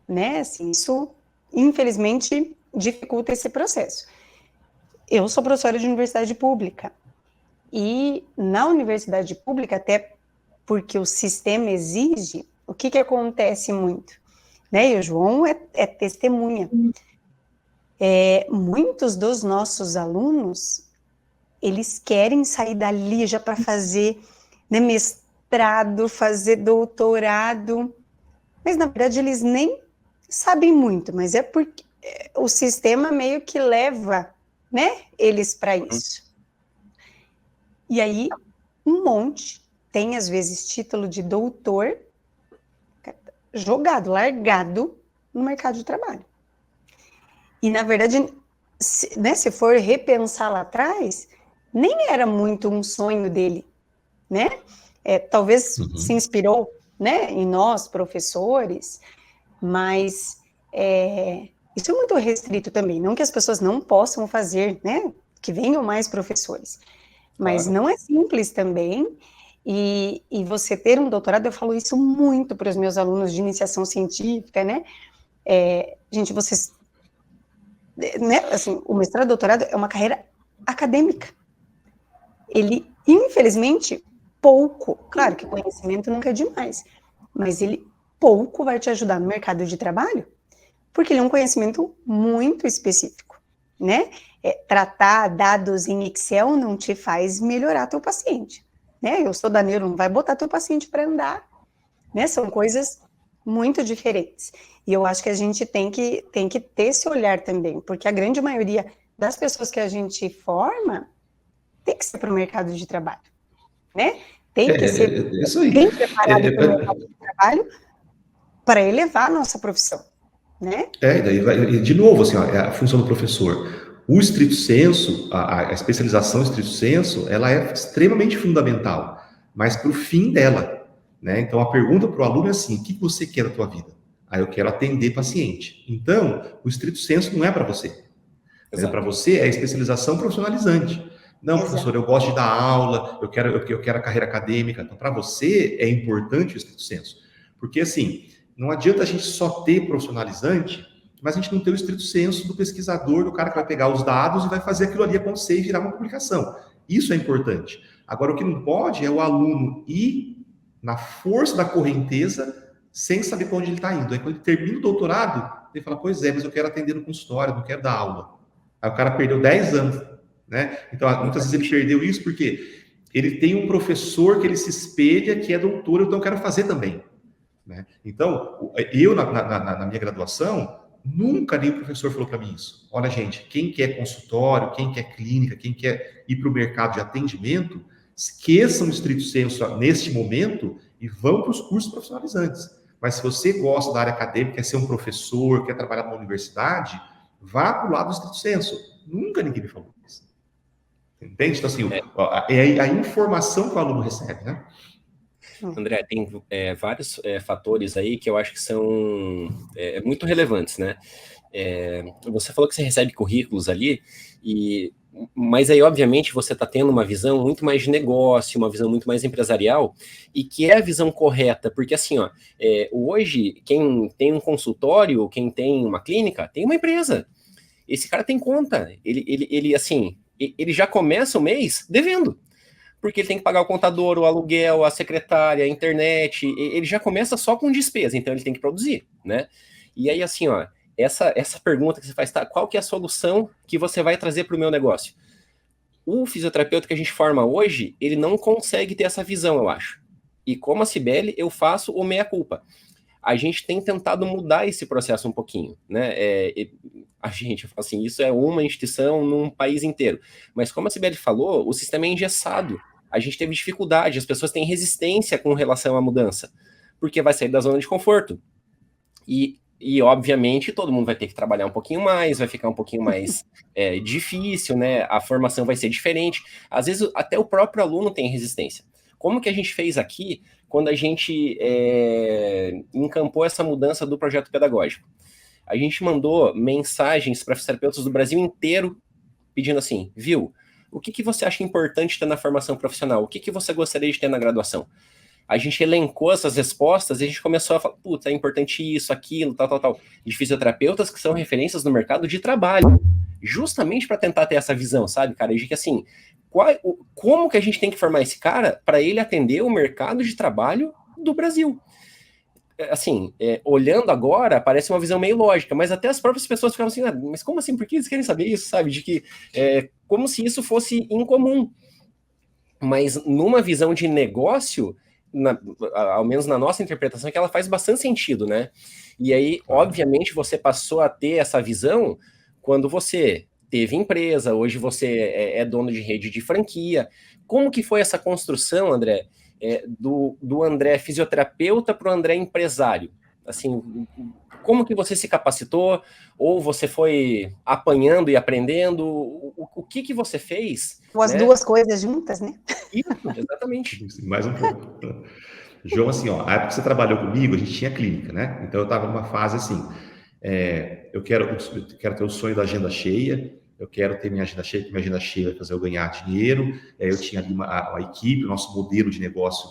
né? Assim, isso, infelizmente, dificulta esse processo. Eu sou professora de universidade pública, e na universidade pública, até porque o sistema exige, o que acontece muito? Né? E o João é testemunha. Muitos dos nossos alunos, eles querem sair dali já para fazer, né, mestrado, fazer doutorado, mas na verdade eles nem sabem muito, mas é porque o sistema meio que leva, né, eles para isso. E aí, um monte tem às vezes título de doutor jogado, largado no mercado de trabalho. E, na verdade, se for repensar lá atrás, nem era muito um sonho dele, né? Talvez se inspirou, né, em nós, professores, mas isso é muito restrito também. Não que as pessoas não possam fazer, né, que venham mais professores, mas claro, não é simples também. E você ter um doutorado, eu falo isso muito para os meus alunos de iniciação científica, né? Gente, vocês... Né, assim, o mestrado e doutorado é uma carreira acadêmica. Ele, infelizmente, pouco, claro que conhecimento nunca é demais, mas ele pouco vai te ajudar no mercado de trabalho, porque ele é um conhecimento muito específico, né? Tratar dados em Excel não te faz melhorar teu paciente, né? Eu sou da neuro, não vai botar teu paciente para andar, né? São coisas muito diferentes. E eu acho que a gente tem que ter esse olhar também, porque a grande maioria das pessoas que a gente forma tem que ser para o mercado de trabalho, né? Tem que ser bem preparado para o mercado de trabalho para elevar a nossa profissão, né? Daí vai, de novo, assim, a função do professor. O estrito sensu, a especialização estrito sensu, ela é extremamente fundamental, mas para o fim dela, né? Então, a pergunta para o aluno é assim, o que você quer da tua vida? Aí eu quero atender paciente. Então, o estrito sensu não é para você. Para você é a especialização profissionalizante. Não, professor, eu gosto de dar aula, eu quero a carreira acadêmica. Então, para você é importante o estrito sensu. Porque, assim, não adianta a gente só ter profissionalizante, mas a gente não ter o estrito sensu do pesquisador, do cara que vai pegar os dados e vai fazer aquilo ali acontecer e virar uma publicação. Isso é importante. Agora, o que não pode é o aluno ir na força da correnteza sem saber para onde ele está indo. Aí, quando ele termina o doutorado, ele fala, pois é, mas eu quero atender no consultório, não quero dar aula. Aí o cara perdeu 10 anos, né? Então, muitas vezes ele perdeu isso porque ele tem um professor que ele se espelha, que é doutor, então eu quero fazer também. Né? Então, eu, na minha graduação, nunca nenhum professor falou para mim isso. Olha, gente, quem quer consultório, quem quer clínica, quem quer ir para o mercado de atendimento, esqueçam o estrito sensu neste momento e vão para os cursos profissionalizantes. Mas se você gosta da área acadêmica, quer ser um professor, quer trabalhar numa universidade, vá para o lado do estrito senso. Nunca ninguém me falou isso. Entende? Então, assim, é a informação que o aluno recebe, né? André, tem vários fatores aí que eu acho que são muito relevantes, né? Você falou que você recebe currículos ali, mas aí, obviamente, você está tendo uma visão muito mais de negócio, uma visão muito mais empresarial, e que é a visão correta, porque assim, ó, hoje, quem tem um consultório, quem tem uma clínica, tem uma empresa. Esse cara tem conta, ele já começa o mês devendo, porque ele tem que pagar o contador, o aluguel, a secretária, a internet, ele já começa só com despesa, então ele tem que produzir, né? E aí, assim, ó, essa pergunta que você faz, tá, qual que é a solução que você vai trazer para o meu negócio? O fisioterapeuta que a gente forma hoje, ele não consegue ter essa visão, eu acho. E como a Cibele, eu faço o meia-culpa. A gente tem tentado mudar esse processo um pouquinho, né? A gente, eu falo assim, isso é uma instituição num país inteiro. Mas como a Cibele falou, o sistema é engessado. A gente teve dificuldade, as pessoas têm resistência com relação à mudança, porque vai sair da zona de conforto. E obviamente, todo mundo vai ter que trabalhar um pouquinho mais, vai ficar um pouquinho mais difícil, né? A formação vai ser diferente. Às vezes, até o próprio aluno tem resistência. Como que a gente fez aqui quando a gente encampou essa mudança do projeto pedagógico? A gente mandou mensagens para fisioterapeutas do Brasil inteiro pedindo assim, viu, o que você acha importante ter na formação profissional? O que você gostaria de ter na graduação? A gente elencou essas respostas e a gente começou a falar, puta, é importante isso, aquilo, tal. De fisioterapeutas que são referências no mercado de trabalho, justamente para tentar ter essa visão, sabe, cara? De que assim, como que a gente tem que formar esse cara para ele atender o mercado de trabalho do Brasil? Assim, olhando agora, parece uma visão meio lógica, mas até as próprias pessoas ficavam assim, mas como assim? Por que eles querem saber isso, sabe? De que, como se isso fosse incomum. Mas numa visão de negócio, ao menos na nossa interpretação, é que ela faz bastante sentido, né? E aí, obviamente, você passou a ter essa visão quando você teve empresa, hoje você é dono de rede de franquia. Como que foi essa construção, André, do André fisioterapeuta para o André empresário? Assim, como que você se capacitou? Ou você foi apanhando e aprendendo? O que você fez? Ou as duas coisas juntas, né? Isso, exatamente. Mais um pouco. João, assim, ó, a época que você trabalhou comigo, a gente tinha clínica, né? Então eu estava numa fase assim, eu quero ter o sonho da agenda cheia, eu quero ter minha agenda cheia, porque minha agenda cheia vai fazer eu ganhar dinheiro. Eu tinha ali a equipe, o nosso modelo de negócio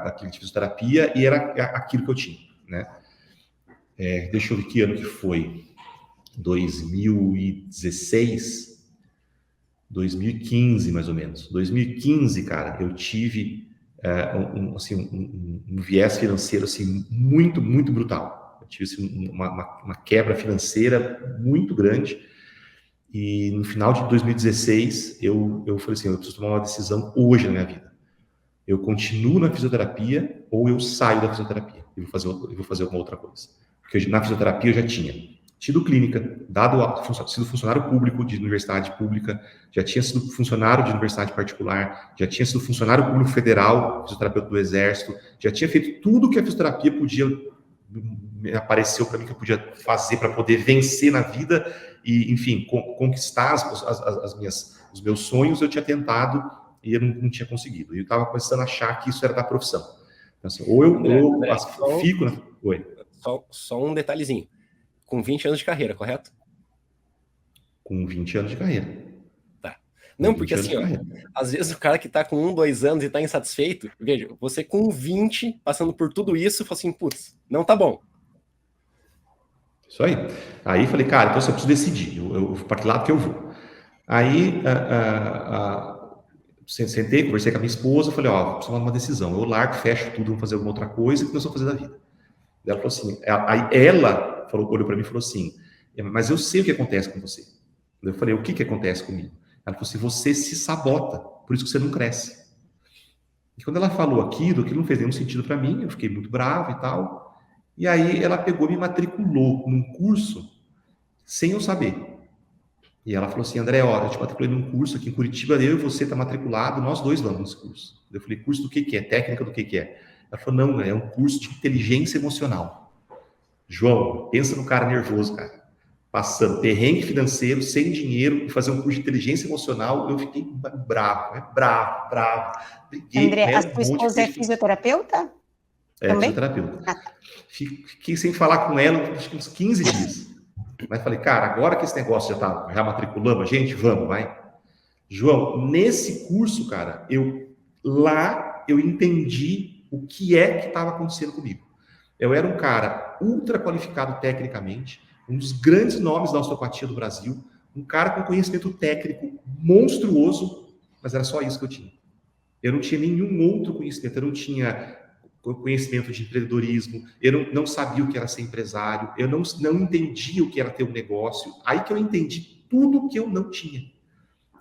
daquele de fisioterapia, e era aquilo que eu tinha, né? Deixa eu ver que ano que foi. 2016, 2015, mais ou menos. 2015, cara, eu tive um viés financeiro assim, muito, muito brutal. Eu tive assim, uma quebra financeira muito grande. E no final de 2016, eu falei assim, eu preciso tomar uma decisão hoje na minha vida. Eu continuo na fisioterapia ou eu saio da fisioterapia e vou fazer alguma outra coisa. Porque na fisioterapia eu já tinha tido clínica, sido funcionário público de universidade pública, já tinha sido funcionário de universidade particular, já tinha sido funcionário público federal, fisioterapeuta do Exército, já tinha feito tudo que a fisioterapia apareceu para mim que eu podia fazer para poder vencer na vida e, enfim, conquistar os meus sonhos. Eu tinha tentado e eu não tinha conseguido. E eu estava começando a achar que isso era da profissão. Então, assim, André, fico... Oi. Só um detalhezinho. Com 20 anos de carreira, correto? Com 20 anos de carreira. Tá. Não, porque assim, ó, às vezes o cara que tá com 1, 2 anos e tá insatisfeito, veja, você com 20, passando por tudo isso, fala assim, putz, não tá bom. Isso aí. Aí falei, cara, então eu preciso decidir, eu para que lado que eu vou. Aí sentei, conversei com a minha esposa, falei, preciso tomar uma decisão, eu largo, fecho tudo, vou fazer alguma outra coisa, o que nós vamos fazer da vida? Ela falou assim, aí ela olhou para mim e falou assim, mas eu sei o que acontece com você. Eu falei, o que acontece comigo? Ela falou assim, você se sabota, por isso que você não cresce. E quando ela falou aquilo não fez nenhum sentido para mim, eu fiquei muito bravo e tal. E aí ela pegou e me matriculou num curso sem eu saber. E ela falou assim, André, eu te matriculei num curso aqui em Curitiba, eu e você tá matriculado, nós dois vamos nesse curso. Eu falei, curso do que é? Técnica do que é? Ela falou, não, é um curso de inteligência emocional. João, pensa no cara nervoso, cara. Passando perrengue financeiro, sem dinheiro, e fazer um curso de inteligência emocional, eu fiquei bravo. Briguei André, com a ela sua esposa é fisioterapeuta? Também? Fisioterapeuta. Fiquei sem falar com ela, acho que uns 15 dias. Mas falei, cara, agora que esse negócio já matriculamos a gente, vamos, vai. João, nesse curso, cara, eu entendi o que é que estava acontecendo comigo. Eu era um cara ultra qualificado tecnicamente, um dos grandes nomes da osteopatia do Brasil, um cara com conhecimento técnico monstruoso, mas era só isso que eu tinha. Eu não tinha nenhum outro conhecimento, eu não tinha conhecimento de empreendedorismo, eu não sabia o que era ser empresário, eu não entendia o que era ter um negócio, aí que eu entendi tudo que eu não tinha.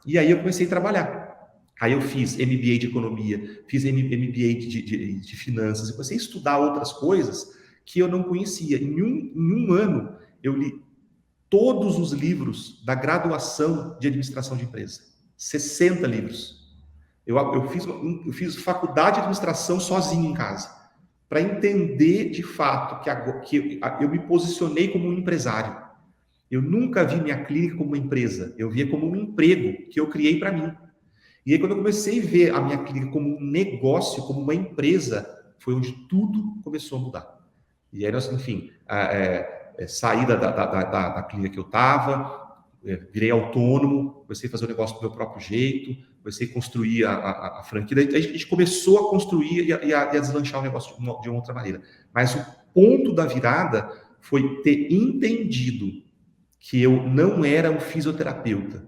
E aí eu comecei a trabalhar. Aí eu fiz MBA de economia, fiz MBA de finanças, eu comecei a estudar outras coisas que eu não conhecia. Em um ano, eu li todos os livros da graduação de administração de empresa. 60 livros. Eu fiz faculdade de administração sozinho em casa, para entender de fato que eu me posicionei como um empresário. Eu nunca vi minha clínica como uma empresa, eu via como um emprego que eu criei para mim. E aí, quando eu comecei a ver a minha clínica como um negócio, como uma empresa, foi onde tudo começou a mudar. E aí, enfim, saí da clínica que eu estava, virei autônomo, comecei a fazer o negócio do meu próprio jeito, comecei a construir a franquia. Daí a gente começou a construir e a deslanchar o negócio de uma outra maneira. Mas o ponto da virada foi ter entendido que eu não era um fisioterapeuta,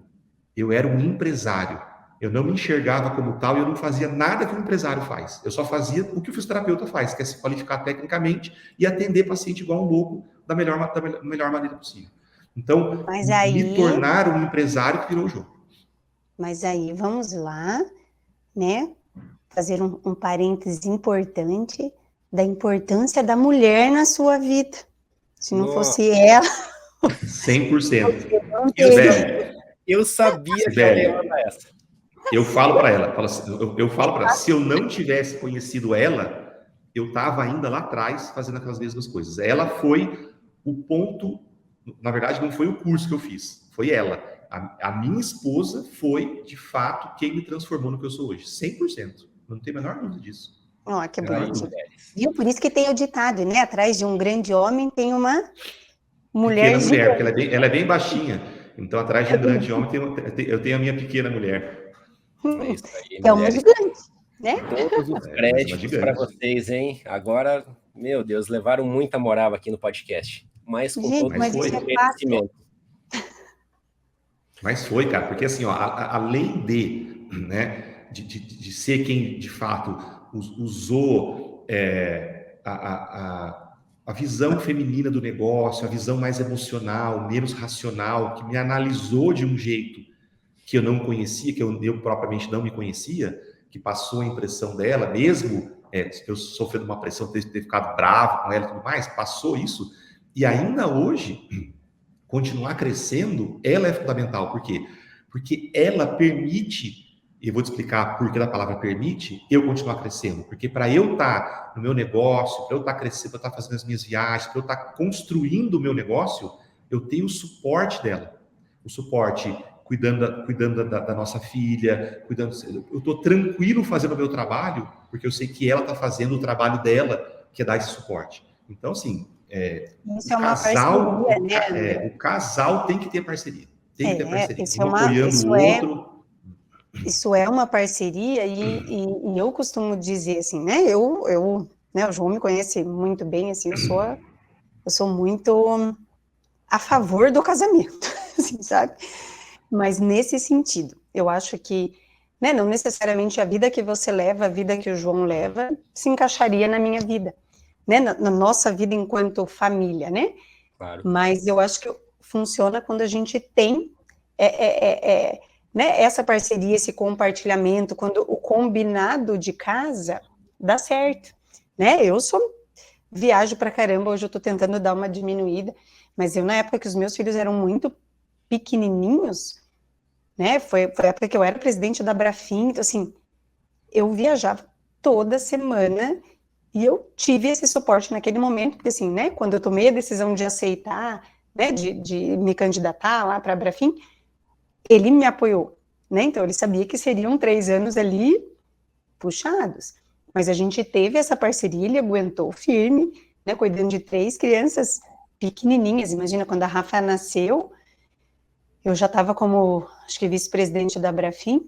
eu era um empresário. Eu não me enxergava como tal e eu não fazia nada que um empresário faz. Eu só fazia o que o fisioterapeuta faz, que é se qualificar tecnicamente e atender paciente igual um louco da melhor maneira possível. Então, me tornar um empresário que virou o jogo. Mas aí, vamos lá, né? Fazer um parêntese importante da importância da mulher na sua vida. Se não fosse ela... 100%. Eu sabia que ela ia mandar essa. Eu falo para ela, se eu não tivesse conhecido ela, eu estava ainda lá atrás fazendo aquelas mesmas coisas. Ela foi o ponto, na verdade não foi o curso que eu fiz, foi ela. A minha esposa foi, de fato, quem me transformou no que eu sou hoje, 100%. Não tenho a menor dúvida disso. Ó, que bonito. Viu? Por isso que tem o ditado, né? Atrás de um grande homem tem uma mulher pequena mulher, porque ela é bem baixinha. Então, atrás de um grande homem, eu tenho a minha pequena mulher. É isso aí, é uma gigante, né? Todos os créditos para vocês, hein? Agora, meu Deus, levaram muita moral aqui no podcast. Mas com todo esse merecimento. Mas foi, cara, porque assim, ó, além de ser quem, de fato, usou a visão feminina do negócio, a visão mais emocional, menos racional, que me analisou de um jeito que eu não conhecia, que eu propriamente não me conhecia, que passou a impressão dela, mesmo eu sofrendo uma pressão, ter ficado bravo com ela e tudo mais, passou isso, e ainda hoje, continuar crescendo, ela é fundamental. Por quê? Porque ela permite, e eu vou te explicar por que a palavra permite, eu continuar crescendo. Porque para eu estar no meu negócio, para eu estar crescendo, para eu estar fazendo as minhas viagens, para eu estar construindo o meu negócio, eu tenho o suporte dela. O suporte cuidando da nossa filha, eu estou tranquilo fazendo o meu trabalho, porque eu sei que ela está fazendo o trabalho dela, que é dar esse suporte. Então, assim, isso é uma parceria, né? O casal tem que ter parceria. Tem que ter parceria. Isso apoiando o outro. Isso é uma parceria e eu costumo dizer assim, né? Né, o João me conhece muito bem, assim, eu sou muito a favor do casamento, assim, sabe? Mas nesse sentido, eu acho que, né, não necessariamente a vida que você leva, a vida que o João leva, se encaixaria na minha vida, né, na nossa vida enquanto família, né? Claro. Mas eu acho que funciona quando a gente tem né, essa parceria, esse compartilhamento, quando o combinado de casa dá certo, né? Eu viajo pra caramba, hoje eu tô tentando dar uma diminuída, mas eu, na época que os meus filhos eram muito pequenininhos, né, foi a época que eu era presidente da Brafim, então assim, eu viajava toda semana E eu tive esse suporte naquele momento, porque assim, né, quando eu tomei a decisão de aceitar, né, de me candidatar lá para a Abrafim, ele me apoiou, né, então ele sabia que seriam 3 anos ali puxados, mas a gente teve essa parceria, ele aguentou firme, né, cuidando de 3 crianças pequenininhas. Imagina, quando a Rafa nasceu, eu já estava como, acho que vice-presidente da Abrafim,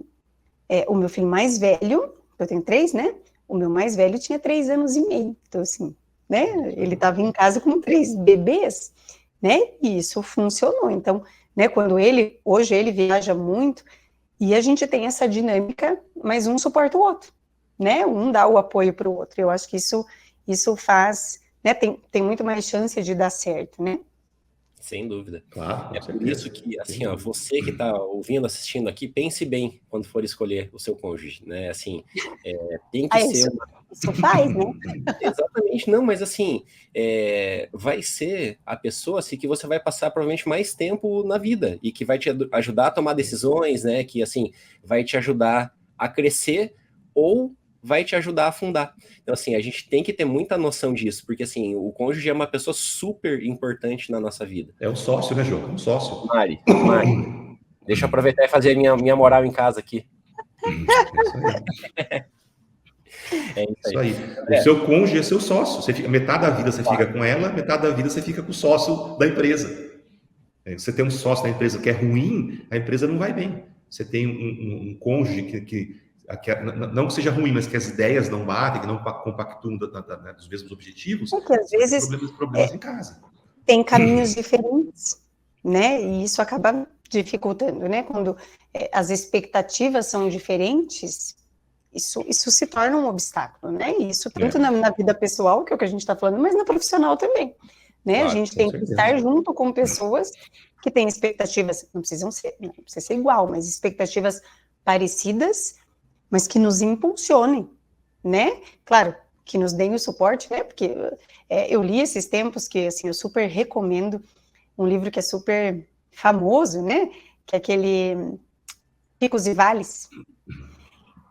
o meu filho mais velho, eu tenho 3, né, o meu mais velho tinha 3 anos e meio, então assim, né, ele estava em casa com 3 bebês, né, e isso funcionou. Então, né, hoje ele viaja muito, e a gente tem essa dinâmica, mas um suporta o outro, né, um dá o apoio para o outro. Eu acho que isso faz, né, tem muito mais chance de dar certo, né. Sem dúvida. Claro, é por isso que, assim, ó, você que está ouvindo, assistindo aqui, pense bem quando for escolher o seu cônjuge, né? Assim, tem que ser isso faz, né? Exatamente, não, mas assim, vai ser a pessoa assim, que você vai passar provavelmente mais tempo na vida e que vai te ajudar a tomar decisões, né? Que, assim, vai te ajudar a crescer ou vai te ajudar a afundar. Então, assim, a gente tem que ter muita noção disso, porque, assim, o cônjuge é uma pessoa super importante na nossa vida. É um sócio, né, João? Um sócio. Mari, deixa eu aproveitar e fazer minha moral em casa aqui. Isso aí. O seu cônjuge é seu sócio. Você fica, metade da vida você fica com ela, metade da vida você fica com o sócio da empresa. Você tem um sócio da empresa que é ruim, a empresa não vai bem. Você tem um cônjuge que não que seja ruim, mas que as ideias não batem, que não compactuam dos mesmos objetivos, que às vezes problemas em casa. Tem caminhos diferentes, né? E isso acaba dificultando, né? Quando as expectativas são diferentes, isso se torna um obstáculo, né? E isso tanto na vida pessoal, que é o que a gente está falando, mas na profissional também, né? Claro, a gente tem que estar junto com pessoas que têm expectativas, não precisa ser igual, mas expectativas parecidas, mas que nos impulsionem, né? Claro, que nos deem o suporte, né? Porque eu li esses tempos que, assim, eu super recomendo um livro que é super famoso, né? Que é aquele Picos e Vales.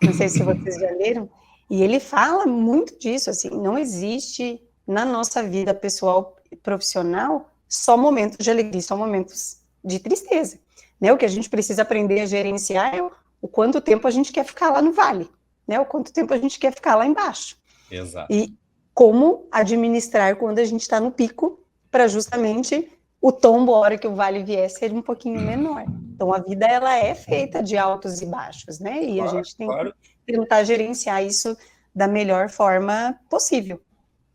Não sei se vocês já leram. E ele fala muito disso, assim, não existe na nossa vida pessoal e profissional só momentos de alegria, só momentos de tristeza, né? O que a gente precisa aprender a gerenciar é o quanto tempo a gente quer ficar lá no vale, né? O quanto tempo a gente quer ficar lá embaixo. Exato. E como administrar quando a gente está no pico, para justamente o tombo, a hora que o vale vier, ser um pouquinho menor. Então, a vida, ela é feita de altos e baixos, né? E a gente tem que tentar gerenciar isso da melhor forma possível,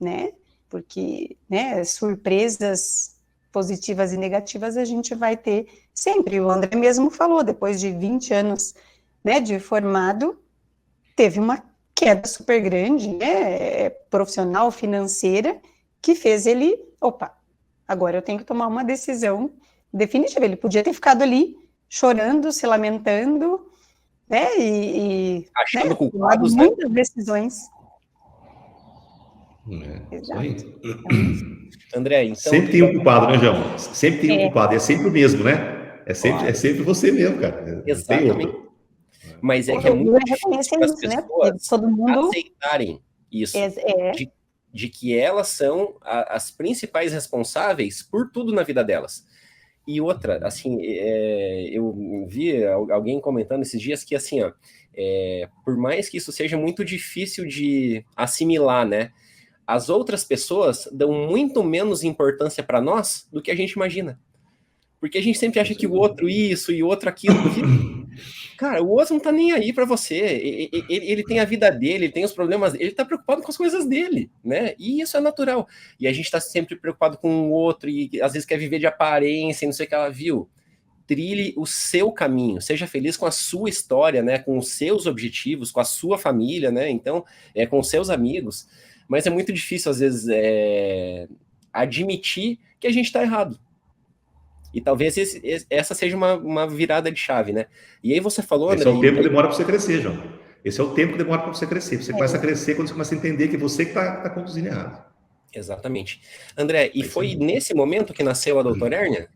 né? Porque, né, surpresas positivas e negativas a gente vai ter sempre. O André mesmo falou, depois de 20 anos, né, de formado, teve uma queda super grande, né, profissional, financeira, que fez ele, agora eu tenho que tomar uma decisão definitiva. Ele podia ter ficado ali chorando, se lamentando, né, e achando culpados, né? Muitas decisões. Isso aí. André, então... Sempre tem um culpado, né, João? Sempre tem um culpado, e é sempre o mesmo, né? É sempre você mesmo, cara. Exatamente. Mas é que é muito difícil para as pessoas, né? Todo mundo aceitarem isso, de que elas são as principais responsáveis por tudo na vida delas. E outra, assim, eu vi alguém comentando esses dias que, assim, ó, por mais que isso seja muito difícil de assimilar, né? As outras pessoas dão muito menos importância para nós do que a gente imagina. Porque a gente sempre acha que o outro isso e o outro aquilo. Cara, o outro não tá nem aí para você. Ele tem a vida dele, ele tem os problemas dele, ele tá preocupado com as coisas dele, né? E isso é natural. E a gente tá sempre preocupado com o outro e às vezes quer viver de aparência, não sei o que ela viu. Trilhe o seu caminho, seja feliz com a sua história, né? Com os seus objetivos, com a sua família, né? Então, com os seus amigos. Mas é muito difícil, às vezes, admitir que a gente tá errado. E talvez essa seja uma virada de chave, né? E aí você falou, André... Esse é o tempo que demora para você crescer, João. Esse é o tempo que demora para você crescer. Você começa a crescer quando você começa a entender que você que está conduzindo errado. Exatamente. André, e foi nesse momento que nasceu a doutora Hérnia?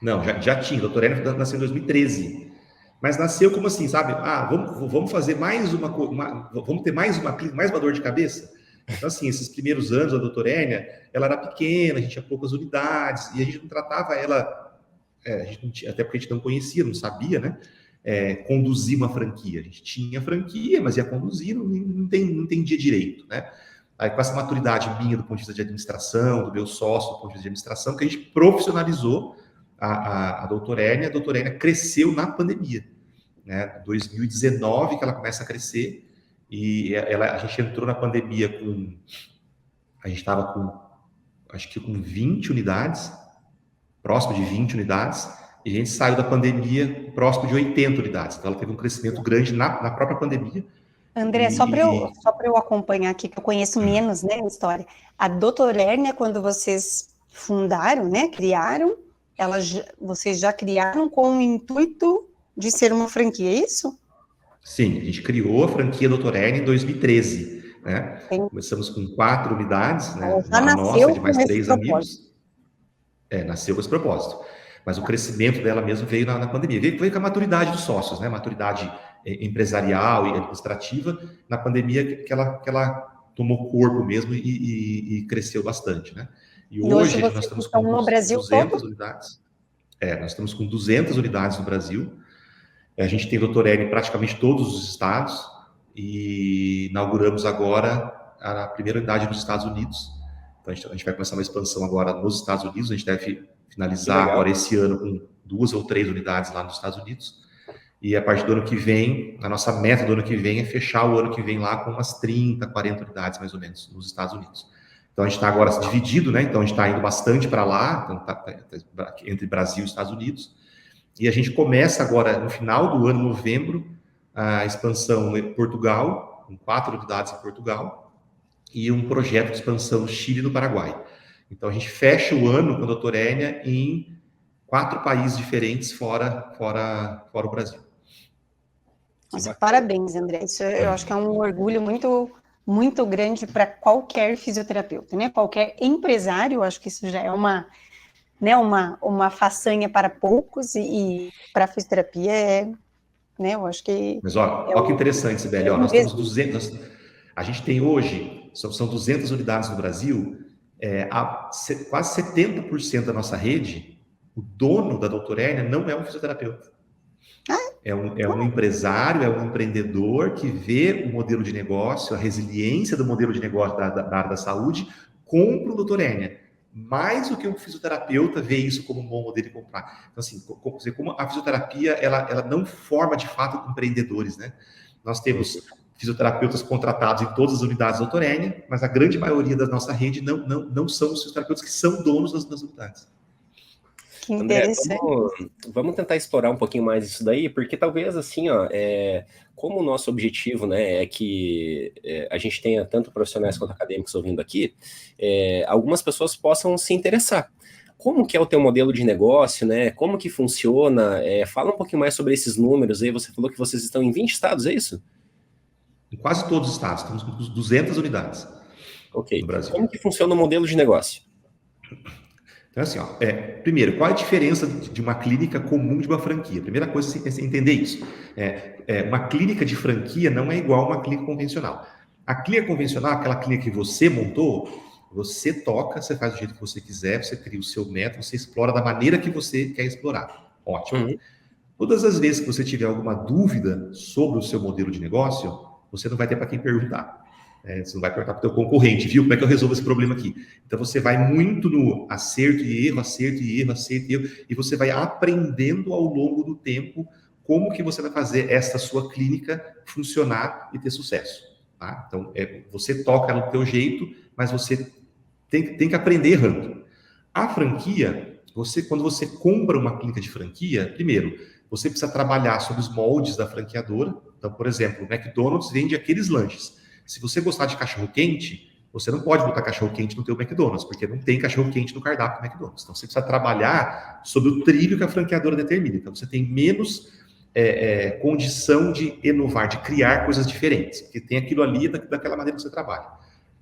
Não, já tinha. A doutora Hérnia nasceu em 2013. Mas nasceu como assim, sabe? Vamos fazer mais vamos ter mais uma dor de cabeça? Então, assim, esses primeiros anos da doutora Hernia, ela era pequena, a gente tinha poucas unidades, e a gente não tratava ela, a gente não tinha, até porque a gente não conhecia, não sabia, né? Conduzir uma franquia. A gente tinha franquia, mas ia conduzir, não entendia direito, né? Aí, com essa maturidade minha do ponto de vista de administração, do meu sócio do ponto de vista de administração, que a gente profissionalizou a doutora Hernia. A doutora Hernia cresceu na pandemia, né? 2019 que ela começa a crescer, e a gente entrou na pandemia a gente estava acho que com 20 unidades, próximo de 20 unidades, e a gente saiu da pandemia próximo de 80 unidades. Então, ela teve um crescimento grande na própria pandemia. André, só para eu acompanhar aqui, que eu conheço menos, né, a história. A doutora Hernia, quando vocês fundaram, né, criaram, vocês já criaram com o intuito de ser uma franquia, é isso? Sim, a gente criou a franquia doutora Hernia em 2013, né? Começamos com 4 unidades, né? Uma nossa, de mais 3 amigos. Nasceu com esse propósito. Mas o crescimento dela mesmo veio na pandemia. Veio com a maturidade dos sócios, né? Maturidade empresarial e administrativa. Na pandemia que ela tomou corpo mesmo e cresceu bastante, né? E hoje nós estamos com no Brasil 200 unidades. Nós estamos com 200 unidades no Brasil. A gente tem doutora Hernia em praticamente todos os estados e inauguramos agora a primeira unidade nos Estados Unidos. Então, a gente vai começar uma expansão agora nos Estados Unidos. A gente deve finalizar agora esse ano com 2 ou 3 unidades lá nos Estados Unidos. E a partir do ano que vem, a nossa meta do ano que vem é fechar o ano que vem lá com umas 30, 40 unidades mais ou menos nos Estados Unidos. Então, a gente está agora dividido, né? Então, a gente está indo bastante para lá, então tá entre Brasil e Estados Unidos. E a gente começa agora, no final do ano, novembro, a expansão em Portugal, com 4 unidades em Portugal, e um projeto de expansão no Chile e no Paraguai. Então, a gente fecha o ano com a doutora Hernia em 4 países diferentes fora o Brasil. Nossa, parabéns, André. Isso eu acho que é um orgulho muito, muito grande para qualquer fisioterapeuta, né? Qualquer empresário, eu acho que isso já é uma façanha para poucos, e para a fisioterapia né, eu acho que... Mas olha que interessante, Sibeli, nós temos 200, a gente tem hoje, são 200 unidades no Brasil, quase 70% da nossa rede, o dono da doutora Hernia não é um fisioterapeuta. É um empresário, é um empreendedor que vê o modelo de negócio, a resiliência do modelo de negócio da área da saúde, compra o doutora Hernia. Mais do que um fisioterapeuta vê isso como um bom modelo de comprar. Então, assim, como a fisioterapia, ela não forma, de fato, empreendedores, né? Nós temos fisioterapeutas contratados em todas as unidades da doutora Hernia, mas a grande maioria da nossa rede não são os fisioterapeutas que são donos das unidades. Que interessante. André, vamos tentar explorar um pouquinho mais isso daí, porque talvez, assim, como o nosso objetivo, né, é que a gente tenha tanto profissionais quanto acadêmicos ouvindo aqui, algumas pessoas possam se interessar. Como que é o teu modelo de negócio, né? Como que funciona? Fala um pouquinho mais sobre esses números aí. Você falou que vocês estão em 20 estados, é isso? Em quase todos os estados, estamos com 200 unidades no Brasil. Como que funciona o modelo de negócio? Então, assim, primeiro, qual é a diferença de uma clínica comum de uma franquia? Primeira coisa é entender isso. Uma clínica de franquia não é igual a uma clínica convencional. A clínica convencional, aquela clínica que você montou, você toca, você faz do jeito que você quiser, você cria o seu método, você explora da maneira que você quer explorar. Ótimo. Todas as vezes que você tiver alguma dúvida sobre o seu modelo de negócio, você não vai ter para quem perguntar. Você não vai perguntar para o teu concorrente, viu? Como é que eu resolvo esse problema aqui? Então, você vai muito no acerto e erro, e você vai aprendendo ao longo do tempo como que você vai fazer essa sua clínica funcionar e ter sucesso. Tá? Então, você toca no teu jeito, mas você tem que aprender errando. A franquia, quando você compra uma clínica de franquia, primeiro, você precisa trabalhar sobre os moldes da franqueadora. Então, por exemplo, o McDonald's vende aqueles lanches. Se você gostar de cachorro-quente, você não pode botar cachorro-quente no teu McDonald's, porque não tem cachorro-quente no cardápio do McDonald's. Então, você precisa trabalhar sobre o trilho que a franqueadora determina. Então, você tem menos condição de inovar, de criar coisas diferentes, porque tem aquilo ali daquela maneira que você trabalha.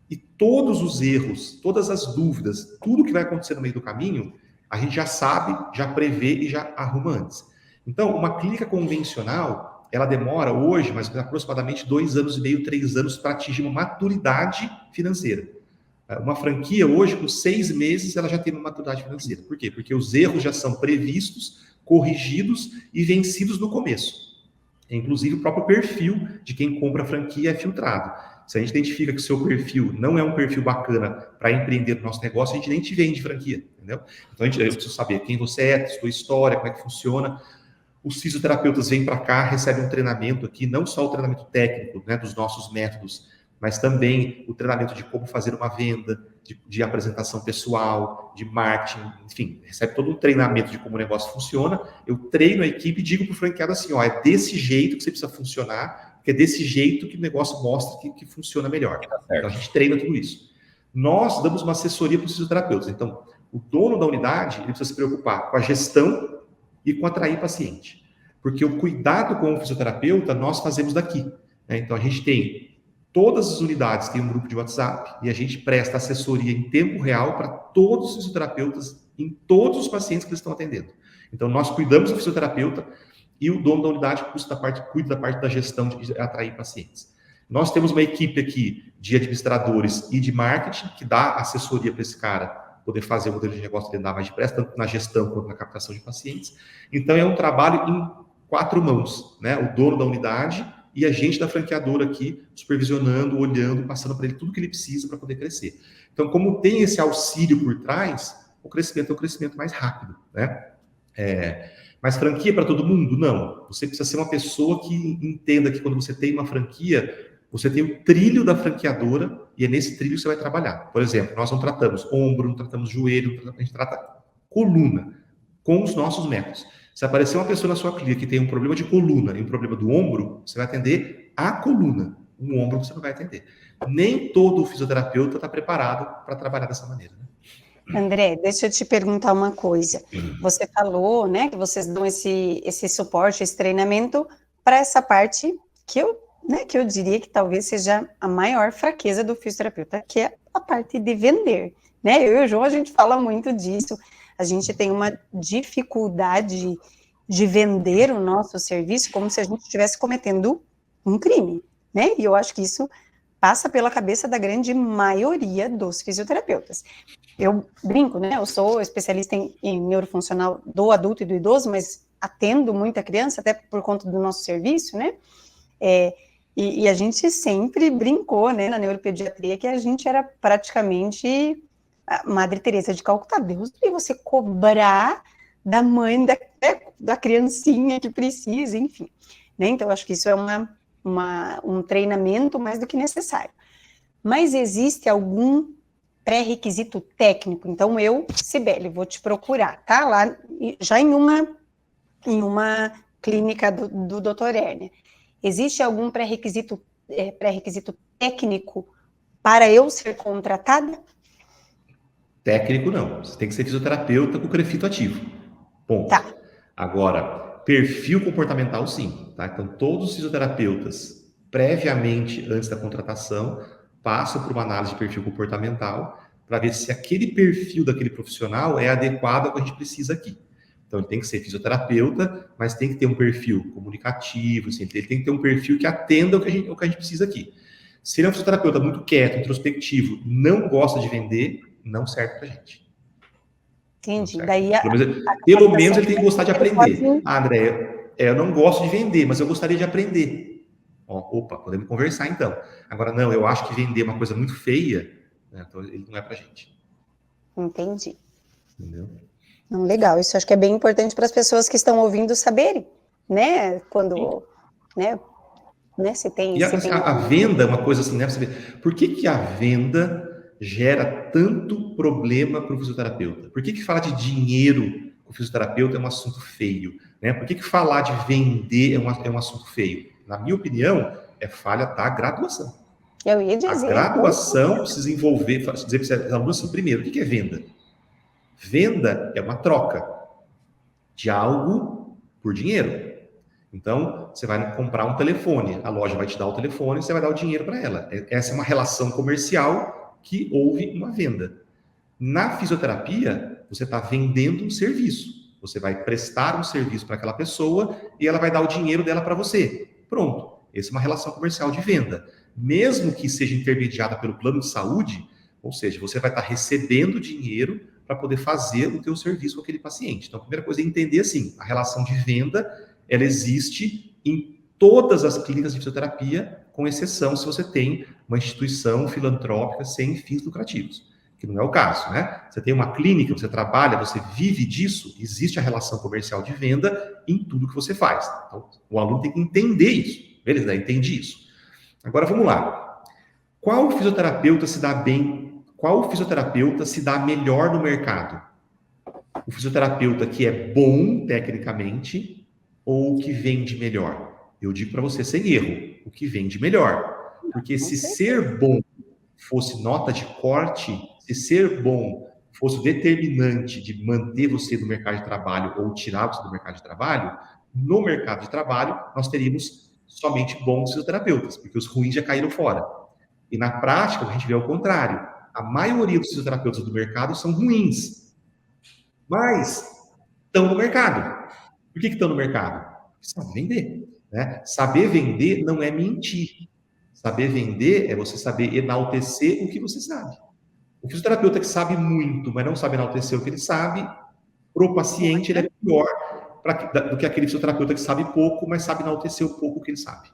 E todos os erros, todas as dúvidas, tudo que vai acontecer no meio do caminho, a gente já sabe, já prevê e já arruma antes. Então, uma clínica convencional, ela demora hoje, mas aproximadamente 2 anos e meio, 3 anos para atingir uma maturidade financeira. Uma franquia hoje, com 6 meses, ela já tem uma maturidade financeira. Por quê? Porque os erros já são previstos, corrigidos e vencidos no começo. Inclusive, o próprio perfil de quem compra a franquia é filtrado. Se a gente identifica que o seu perfil não é um perfil bacana para empreender no nosso negócio, a gente nem te vende franquia, entendeu? Então, eu preciso saber quem você é, sua história, como é que funciona. Os fisioterapeutas vêm para cá, recebem um treinamento aqui, não só o treinamento técnico, né, dos nossos métodos, mas também o treinamento de como fazer uma venda, de apresentação pessoal, de marketing, enfim, recebe todo um treinamento de como o negócio funciona. Eu treino a equipe e digo para o franqueado assim, ó, é desse jeito que você precisa funcionar, porque é desse jeito que o negócio mostra que funciona melhor. Então, a gente treina tudo isso. Nós damos uma assessoria para os fisioterapeutas. Então, o dono da unidade, ele precisa se preocupar com a gestão e com atrair paciente. Porque o cuidado com o fisioterapeuta, nós fazemos daqui. Né? Então, a gente tem... Todas as unidades têm um grupo de WhatsApp e a gente presta assessoria em tempo real para todos os fisioterapeutas, em todos os pacientes que eles estão atendendo. Então, nós cuidamos do fisioterapeuta e o dono da unidade cuida da parte da gestão de atrair pacientes. Nós temos uma equipe aqui de administradores e de marketing que dá assessoria para esse cara poder fazer o modelo de negócio dele dar mais depressa, tanto na gestão quanto na captação de pacientes. Então, é um trabalho em 4 mãos, né? O dono da unidade e a gente da franqueadora aqui, supervisionando, olhando, passando para ele tudo que ele precisa para poder crescer. Então, como tem esse auxílio por trás, o crescimento é um crescimento mais rápido, né? Mas franquia para todo mundo? Não. Você precisa ser uma pessoa que entenda que quando você tem uma franquia, você tem o trilho da franqueadora e é nesse trilho que você vai trabalhar. Por exemplo, nós não tratamos ombro, não tratamos joelho, a gente trata coluna com os nossos métodos. Se aparecer uma pessoa na sua clínica que tem um problema de coluna e um problema do ombro, você vai atender a coluna. O ombro você não vai atender. Nem todo fisioterapeuta está preparado para trabalhar dessa maneira. Né? André, deixa eu te perguntar uma coisa. Você falou, né, que vocês dão esse suporte, esse treinamento para essa parte que eu diria que talvez seja a maior fraqueza do fisioterapeuta, que é a parte de vender. Né? Eu e o João, a gente fala muito disso. A gente tem uma dificuldade de vender o nosso serviço como se a gente estivesse cometendo um crime, né? E eu acho que isso passa pela cabeça da grande maioria dos fisioterapeutas. Eu brinco, né? Eu sou especialista em neurofuncional do adulto e do idoso, mas atendo muita criança, até por conta do nosso serviço, né? E a gente sempre brincou, né, na neuropediatria, que a gente era praticamente... a Madre Teresa de Calcutá, Deus, e você cobrar da mãe da criancinha que precisa, enfim. Né? Então, eu acho que isso é um treinamento mais do que necessário. Mas existe algum pré-requisito técnico? Então, eu, Cibele, vou te procurar, tá? Lá, já em uma clínica do Dr. Hernia. Existe algum pré-requisito técnico para eu ser contratada? Técnico não, você tem que ser fisioterapeuta com crefito ativo, ponto. Tá. Agora, perfil comportamental sim, tá? Então todos os fisioterapeutas, previamente, antes da contratação, passam por uma análise de perfil comportamental para ver se aquele perfil daquele profissional é adequado ao que a gente precisa aqui. Então ele tem que ser fisioterapeuta, mas tem que ter um perfil comunicativo, assim, ele tem que ter um perfil que atenda o que a gente precisa aqui. Se ele é um fisioterapeuta muito quieto, introspectivo, não gosta de vender, não serve pra gente. Entendi. Daí pelo menos ele tem que gostar de aprender. Ah, André, eu não gosto de vender, mas eu gostaria de aprender. Opa, podemos conversar então. Agora, não, eu acho que vender é uma coisa muito feia, né, então ele não é pra gente. Entendi. Entendeu? Não, legal, isso acho que é bem importante para as pessoas que estão ouvindo saberem, né? Quando, né, se tem... E a venda é uma coisa assim, né? Você vê, por que a venda gera tanto problema para o fisioterapeuta? Por que falar de dinheiro com o fisioterapeuta é um assunto feio? Né? Por que falar de vender é um assunto feio? Na minha opinião, é falha da graduação. Eu ia dizer. A graduação precisa envolver, dizer para os alunos assim, primeiro, o que é venda? Venda é uma troca de algo por dinheiro. Então, você vai comprar um telefone, a loja vai te dar o telefone e você vai dar o dinheiro para ela. Essa é uma relação comercial que houve uma venda. Na fisioterapia, você está vendendo um serviço. Você vai prestar um serviço para aquela pessoa e ela vai dar o dinheiro dela para você. Pronto. Essa é uma relação comercial de venda. Mesmo que seja intermediada pelo plano de saúde, ou seja, você vai estar recebendo dinheiro para poder fazer o teu serviço com aquele paciente. Então, a primeira coisa é entender assim, a relação de venda, ela existe em todas as clínicas de fisioterapia, com exceção se você tem uma instituição filantrópica sem fins lucrativos, que não é o caso, né? Você tem uma clínica, você trabalha, você vive disso, existe a relação comercial de venda em tudo que você faz. Então, o aluno tem que entender isso. Beleza, entendi isso. Agora, vamos lá. Qual fisioterapeuta se dá bem? Qual fisioterapeuta se dá melhor no mercado? O fisioterapeuta que é bom tecnicamente ou o que vende melhor? Eu digo para você, sem erro, o que vende melhor. Porque se ser bom fosse nota de corte, se ser bom fosse o determinante de manter você no mercado de trabalho ou tirar você do mercado de trabalho, no mercado de trabalho nós teríamos somente bons fisioterapeutas, porque os ruins já caíram fora. E na prática, a gente vê ao contrário. A maioria dos fisioterapeutas do mercado são ruins, mas estão no mercado. Por que estão no mercado? Porque sabem vender. Né? Saber vender não é mentir. Saber vender é você saber enaltecer o que você sabe. O fisioterapeuta que sabe muito, mas não sabe enaltecer o que ele sabe, para o paciente ele é pior do que aquele fisioterapeuta que sabe pouco, mas sabe enaltecer o pouco que ele sabe.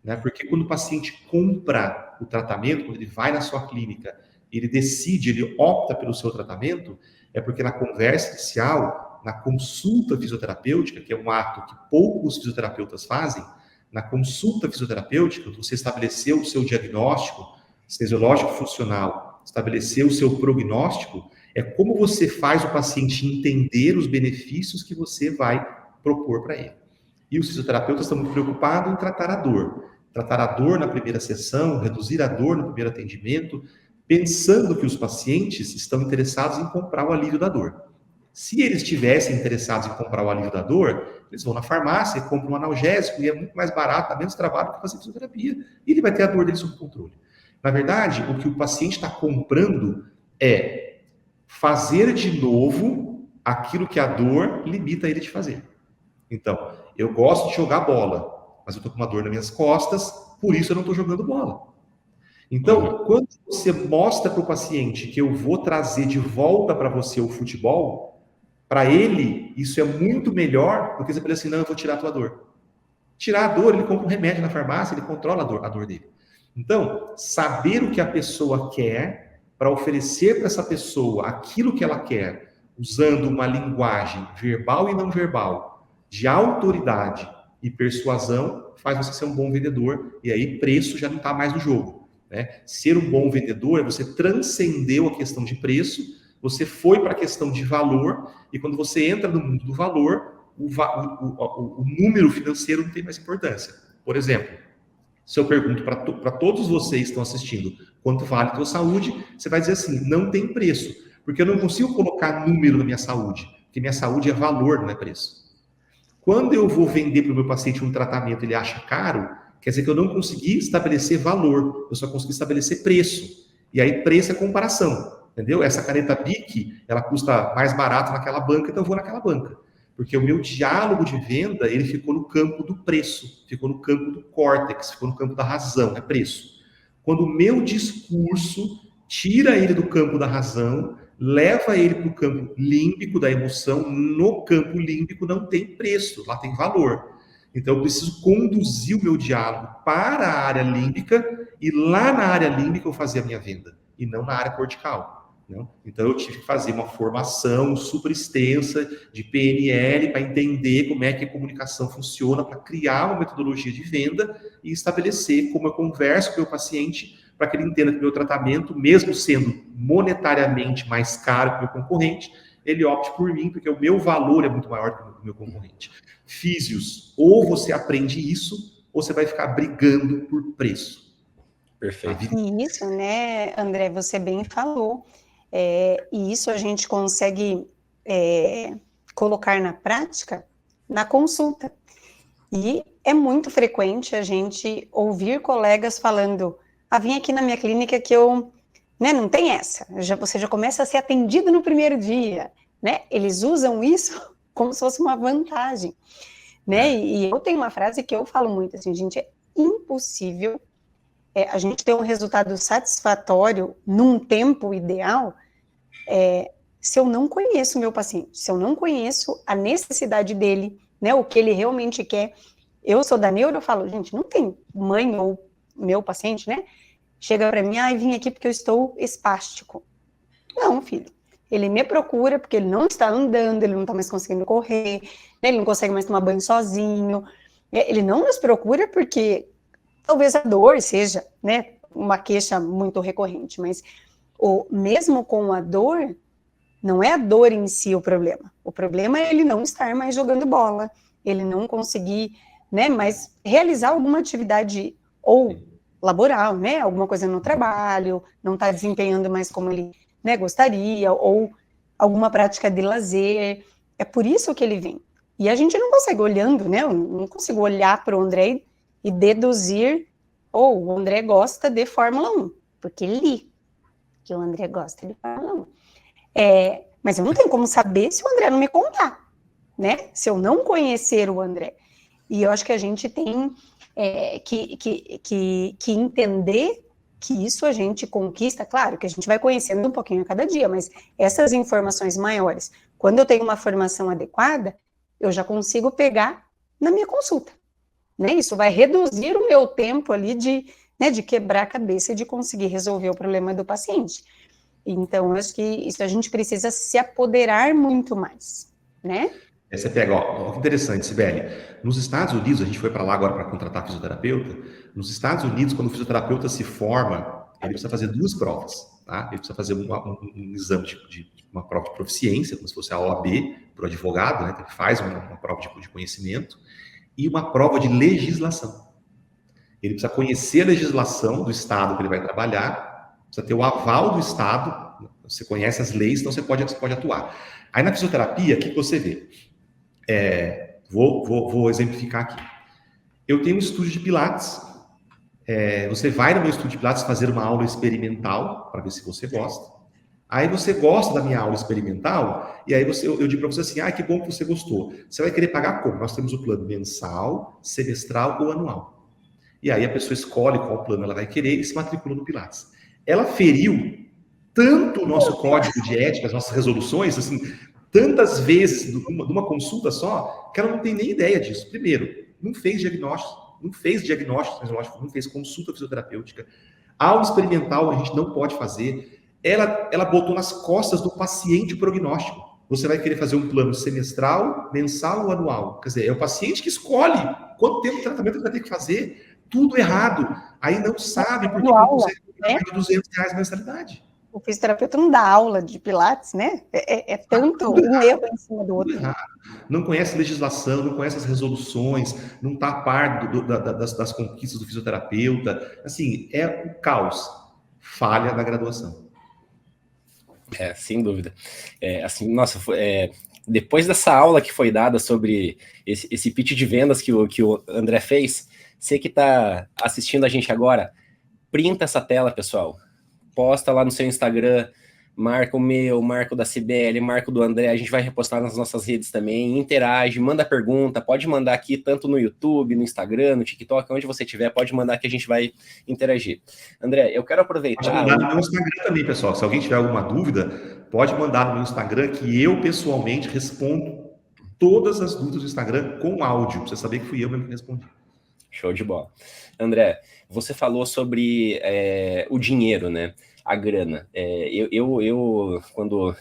Né? Porque quando o paciente compra o tratamento, quando ele vai na sua clínica, ele decide, ele opta pelo seu tratamento, é porque na conversa inicial, na consulta fisioterapêutica, que é um ato que poucos fisioterapeutas fazem, na consulta fisioterapêutica, você estabeleceu o seu diagnóstico cinesiológico funcional, estabeleceu o seu prognóstico, é como você faz o paciente entender os benefícios que você vai propor para ele. E os fisioterapeutas estão muito preocupados em tratar a dor. Tratar a dor na primeira sessão, reduzir a dor no primeiro atendimento, pensando que os pacientes estão interessados em comprar o alívio da dor. Se eles estivessem interessados em comprar o alívio da dor, eles vão na farmácia e compram um analgésico e é muito mais barato, dá menos trabalho do que fazer fisioterapia. E ele vai ter a dor dele sob controle. Na verdade, o que o paciente está comprando é fazer de novo aquilo que a dor limita ele de fazer. Então, eu gosto de jogar bola, mas eu estou com uma dor nas minhas costas, por isso eu não estou jogando bola. Então, quando você mostra para o paciente que eu vou trazer de volta para você o futebol, para ele, isso é muito melhor do que você falar assim, não, eu vou tirar a tua dor. Tirar a dor, ele compra um remédio na farmácia, ele controla a dor dele. Então, saber o que a pessoa quer, para oferecer para essa pessoa aquilo que ela quer, usando uma linguagem verbal e não verbal, de autoridade e persuasão, faz você ser um bom vendedor, e aí preço já não está mais no jogo. Né? Ser um bom vendedor é você transcendeu a questão de preço, você foi para a questão de valor, e quando você entra no mundo do valor, o número financeiro não tem mais importância. Por exemplo, se eu pergunto para todos vocês que estão assistindo quanto vale a tua saúde, você vai dizer assim, não tem preço, porque eu não consigo colocar número na minha saúde, porque minha saúde é valor, não é preço. Quando eu vou vender para o meu paciente um tratamento e ele acha caro, quer dizer que eu não consegui estabelecer valor, eu só consegui estabelecer preço. E aí preço é comparação, entendeu? Essa caneta Bic, ela custa mais barato naquela banca, então eu vou naquela banca. Porque o meu diálogo de venda, ele ficou no campo do preço, ficou no campo do córtex, ficou no campo da razão, é preço. Quando o meu discurso tira ele do campo da razão, leva ele para o campo límbico da emoção, no campo límbico não tem preço, lá tem valor. Então eu preciso conduzir o meu diálogo para a área límbica e lá na área límbica eu fazer a minha venda, e não na área cortical. Então eu tive que fazer uma formação super extensa de PNL para entender como é que a comunicação funciona, para criar uma metodologia de venda e estabelecer como eu converso com o meu paciente para que ele entenda que o meu tratamento, mesmo sendo monetariamente mais caro que o meu concorrente, ele opte por mim, porque o meu valor é muito maior que o meu concorrente. Físios, ou você aprende isso, ou você vai ficar brigando por preço. Perfeito. E isso, né, André, você bem falou. E isso a gente consegue colocar na prática na consulta. E é muito frequente a gente ouvir colegas falando, vim aqui na minha clínica que eu, né, não tem essa, você já começa a ser atendido no primeiro dia, né? Eles usam isso como se fosse uma vantagem, né? E eu tenho uma frase que eu falo muito, assim, gente, é impossível a gente ter um resultado satisfatório num tempo ideal se eu não conheço o meu paciente, se eu não conheço a necessidade dele, né, o que ele realmente quer. Eu sou da neuro, eu falo, gente, não tem mãe ou meu paciente, né, chega para mim, vim aqui porque eu estou espástico. Não, filho. Ele me procura porque ele não está andando, ele não está mais conseguindo correr, né, ele não consegue mais tomar banho sozinho. Ele não nos procura porque talvez a dor seja, né, uma queixa muito recorrente, mas mesmo com a dor, não é a dor em si o problema. O problema é ele não estar mais jogando bola, ele não conseguir, né, mais realizar alguma atividade ou laboral, né, alguma coisa no trabalho, não está desempenhando mais como ele, né, gostaria, ou alguma prática de lazer. É por isso que ele vem. E a gente não consegue olhando, né, eu não consigo olhar para o André e deduzir, o André gosta de Fórmula 1, porque li que o André gosta de Fórmula 1. Mas eu não tenho como saber se o André não me contar, né? Se eu não conhecer o André. E eu acho que a gente tem que entender que isso a gente conquista, claro, que a gente vai conhecendo um pouquinho a cada dia, mas essas informações maiores, quando eu tenho uma formação adequada, eu já consigo pegar na minha consulta, né? Isso vai reduzir o meu tempo ali de quebrar a cabeça e de conseguir resolver o problema do paciente. Então, acho que isso a gente precisa se apoderar muito mais, né? Você pega, ó, que interessante, Sibeli. Nos Estados Unidos, a gente foi para lá agora para contratar fisioterapeuta. Nos Estados Unidos, quando o fisioterapeuta se forma, ele precisa fazer 2 provas, tá? Ele precisa fazer um exame uma prova de proficiência, como se fosse a OAB para o advogado, né? Que faz uma prova de conhecimento, e uma prova de legislação. Ele precisa conhecer a legislação do estado que ele vai trabalhar, precisa ter o aval do estado, você conhece as leis, então você pode atuar. Aí na fisioterapia, o que você vê? Vou exemplificar aqui. Eu tenho um estúdio de Pilates, você vai no meu estúdio de Pilates fazer uma aula experimental, para ver se você gosta. Aí você gosta da minha aula experimental, e aí eu digo para você assim, que bom que você gostou. Você vai querer pagar como? Nós temos o plano mensal, semestral ou anual. E aí a pessoa escolhe qual plano ela vai querer e se matricula no Pilates. Ela feriu tanto o nosso código de ética, as nossas resoluções, assim, tantas vezes, numa consulta só, que ela não tem nem ideia disso. Primeiro, não fez diagnóstico não fez consulta fisioterapêutica. Aula experimental a gente não pode fazer. Ela botou nas costas do paciente o prognóstico. Você vai querer fazer um plano semestral, mensal ou anual. Quer dizer, é o paciente que escolhe quanto tempo de tratamento ele vai ter que fazer. Tudo errado. Aí não sabe porque não consegue pagar mais de R$200 de mensalidade. O fisioterapeuta não dá aula de Pilates, né? É tanto um erro em cima do outro. Não conhece legislação, não conhece as resoluções, não está a par das conquistas do fisioterapeuta. Assim, é um caos. Falha na graduação. Sem dúvida. Assim, nossa, depois dessa aula que foi dada sobre esse pitch de vendas que o André fez, você que está assistindo a gente agora, printa essa tela, pessoal. Posta lá no seu Instagram, marca o meu, marca o da Cibele, marca o do André, a gente vai repostar nas nossas redes também, interage, manda pergunta, pode mandar aqui tanto no YouTube, no Instagram, no TikTok, onde você tiver, pode mandar que a gente vai interagir. André, eu quero aproveitar... Pode mandar no meu Instagram também, pessoal, se alguém tiver alguma dúvida, pode mandar no meu Instagram que eu pessoalmente respondo todas as dúvidas do Instagram com áudio, pra você saber que fui eu mesmo que respondi. Show de bola. André, você falou sobre o dinheiro, né? A grana. Eu quando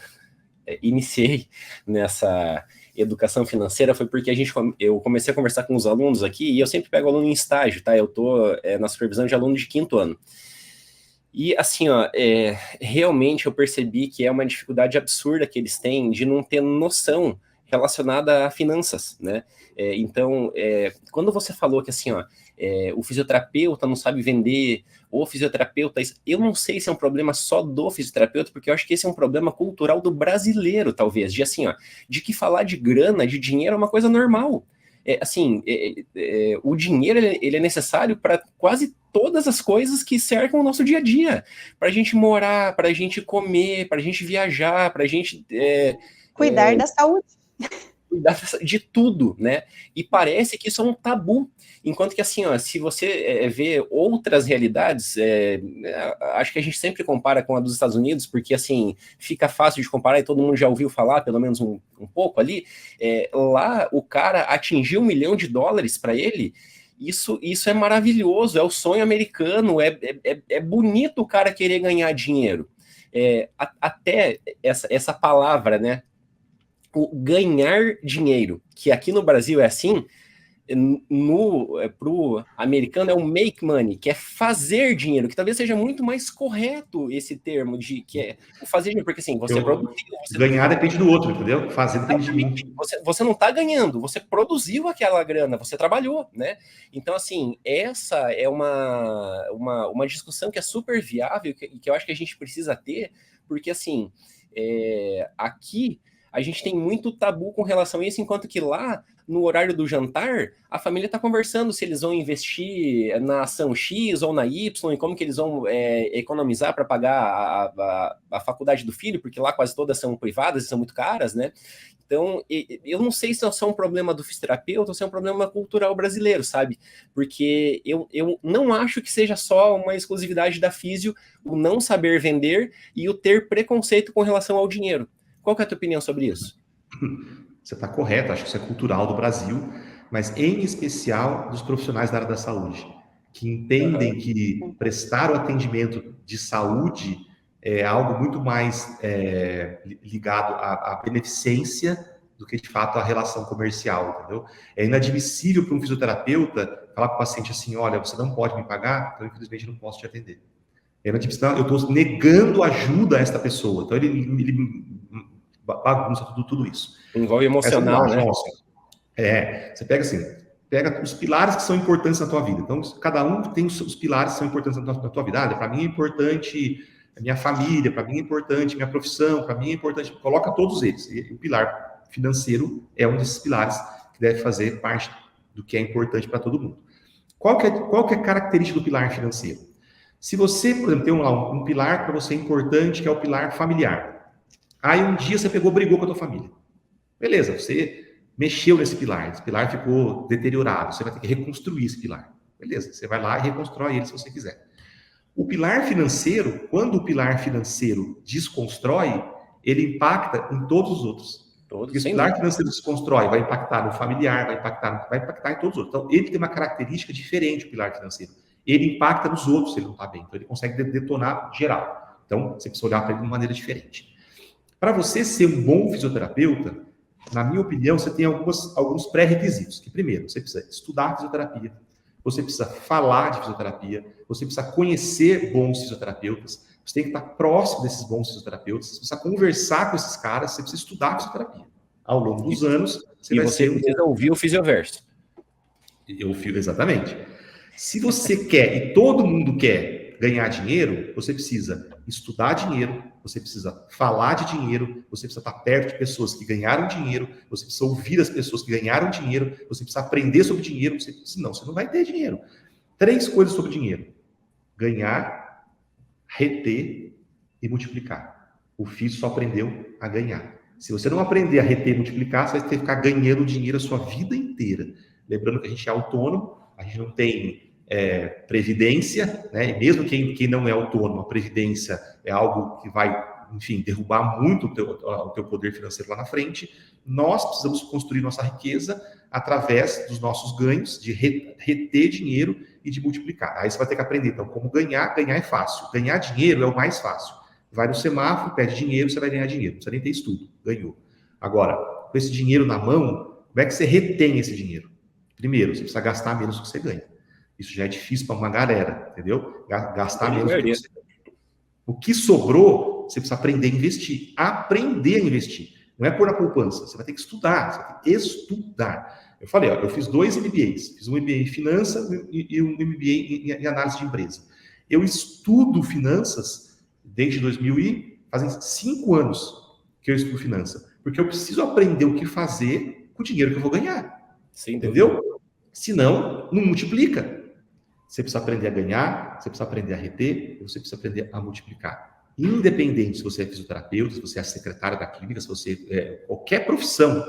iniciei nessa educação financeira, foi porque eu comecei a conversar com os alunos aqui, e eu sempre pego aluno em estágio, tá? Eu tô na supervisão de aluno de 5º ano. E assim, realmente eu percebi que é uma dificuldade absurda que eles têm de não ter noção relacionada a finanças, né? Então, quando você falou que assim, o fisioterapeuta não sabe vender, o fisioterapeuta... Eu não sei se é um problema só do fisioterapeuta, porque eu acho que esse é um problema cultural do brasileiro, talvez, de assim, de que falar de grana, de dinheiro é uma coisa normal. O dinheiro ele é necessário para quase todas as coisas que cercam o nosso dia a dia, para a gente morar, para a gente comer, para a gente viajar, para a gente... Cuidar da saúde. cuidar de tudo, né? E parece que isso é um tabu. Enquanto que, assim, ó, se você vê outras realidades, acho que a gente sempre compara com a dos Estados Unidos, porque, assim, fica fácil de comparar e todo mundo já ouviu falar, pelo menos um pouco ali. Lá, o cara atingiu $1 milhão para ele. Isso é maravilhoso, é o sonho americano, é bonito o cara querer ganhar dinheiro. Até essa palavra, né? O ganhar dinheiro, que aqui no Brasil é assim, pro americano é o make money, que é fazer dinheiro, que talvez seja muito mais correto esse termo, que é o fazer dinheiro, porque assim, você produziu... Ganhar depende do outro, entendeu? Fazer depende de mim. Você não está ganhando, você produziu aquela grana, você trabalhou, né? Então, assim, essa é uma discussão que é super viável, que eu acho que a gente precisa ter, porque, assim, aqui a gente tem muito tabu com relação a isso, enquanto que lá, no horário do jantar, a família está conversando se eles vão investir na ação X ou na Y, e como que eles vão economizar para pagar a faculdade do filho, porque lá quase todas são privadas e são muito caras, né? Então, eu não sei se é só um problema do fisioterapeuta ou se é um problema cultural brasileiro, sabe? Porque eu não acho que seja só uma exclusividade da físio o não saber vender e o ter preconceito com relação ao dinheiro. Qual que é a tua opinião sobre isso? Você está correto, acho que isso é cultural do Brasil, mas em especial dos profissionais da área da saúde, que entendem que prestar o atendimento de saúde é algo muito mais ligado à beneficência do que, de fato, à relação comercial, entendeu? É inadmissível para um fisioterapeuta falar para o paciente assim, olha, você não pode me pagar, então, infelizmente, não posso te atender. Eu estou negando ajuda a esta pessoa. Então, ele bagunça tudo isso. Envolve emocional, né? Você pega os pilares que são importantes na tua vida. Então, cada um tem os pilares que são importantes na tua vida. Para mim é importante a minha família, para mim é importante a minha profissão, para mim é importante... Coloca todos eles. E o pilar financeiro é um desses pilares que deve fazer parte do que é importante para todo mundo. Qual que é a característica do pilar financeiro? Se você, por exemplo, tem um pilar para você importante, que é o pilar familiar. Aí um dia você brigou com a tua família. Beleza, você mexeu nesse pilar, esse pilar ficou deteriorado, você vai ter que reconstruir esse pilar. Beleza, você vai lá e reconstrói ele se você quiser. O pilar financeiro, quando o pilar financeiro desconstrói, ele impacta em todos os outros. Porque se o pilar financeiro desconstrói, vai impactar no familiar, vai impactar em todos os outros. Então, ele tem uma característica diferente, o pilar financeiro. Ele impacta nos outros se ele não está bem. Então, ele consegue detonar geral. Então, você precisa olhar para ele de uma maneira diferente. Para você ser um bom fisioterapeuta, na minha opinião, você tem alguns pré-requisitos. Que, primeiro, você precisa estudar fisioterapia, você precisa falar de fisioterapia, você precisa conhecer bons fisioterapeutas, você tem que estar próximo desses bons fisioterapeutas, você precisa conversar com esses caras, você precisa estudar fisioterapia. Ao longo dos anos, você precisa ouvir o Fisioverso. Exatamente. Se você quer, e todo mundo quer ganhar dinheiro, você precisa estudar dinheiro, você precisa falar de dinheiro, você precisa estar perto de pessoas que ganharam dinheiro, você precisa ouvir as pessoas que ganharam dinheiro, você precisa aprender sobre dinheiro, senão você não vai ter dinheiro. 3 coisas sobre dinheiro: ganhar, reter e multiplicar. O físico só aprendeu a ganhar. Se você não aprender a reter e multiplicar, você vai ter que ficar ganhando dinheiro a sua vida inteira. Lembrando que a gente é autônomo, a gente não tem previdência, né? E mesmo quem não é autônomo, a previdência é algo que vai, enfim, derrubar muito o teu poder financeiro lá na frente. Nós precisamos construir nossa riqueza através dos nossos ganhos, de reter dinheiro e de multiplicar. Aí você vai ter que aprender, então, como ganhar é fácil. Ganhar dinheiro é o mais fácil. Vai no semáforo, pede dinheiro, você vai ganhar dinheiro. Não precisa nem ter estudo, ganhou. Agora, com esse dinheiro na mão, como é que você retém esse dinheiro? Primeiro, você precisa gastar menos do que você ganha. Isso já é difícil para uma galera, entendeu? Gastar menos do que você ganha. O que sobrou, você precisa aprender a investir. Aprender a investir. Não é pôr na poupança. Você vai ter que estudar. Você vai ter que estudar. Eu falei, eu fiz 2 MBAs. Fiz um MBA em finanças e um MBA em análise de empresa. Eu estudo finanças desde 2000 e fazem 5 anos que eu estudo finanças. Porque eu preciso aprender o que fazer com o dinheiro que eu vou ganhar. Sim, entendeu? Senão, não multiplica. Você precisa aprender a ganhar, você precisa aprender a reter, você precisa aprender a multiplicar. Independente se você é fisioterapeuta, se você é secretário da clínica, se você é qualquer profissão.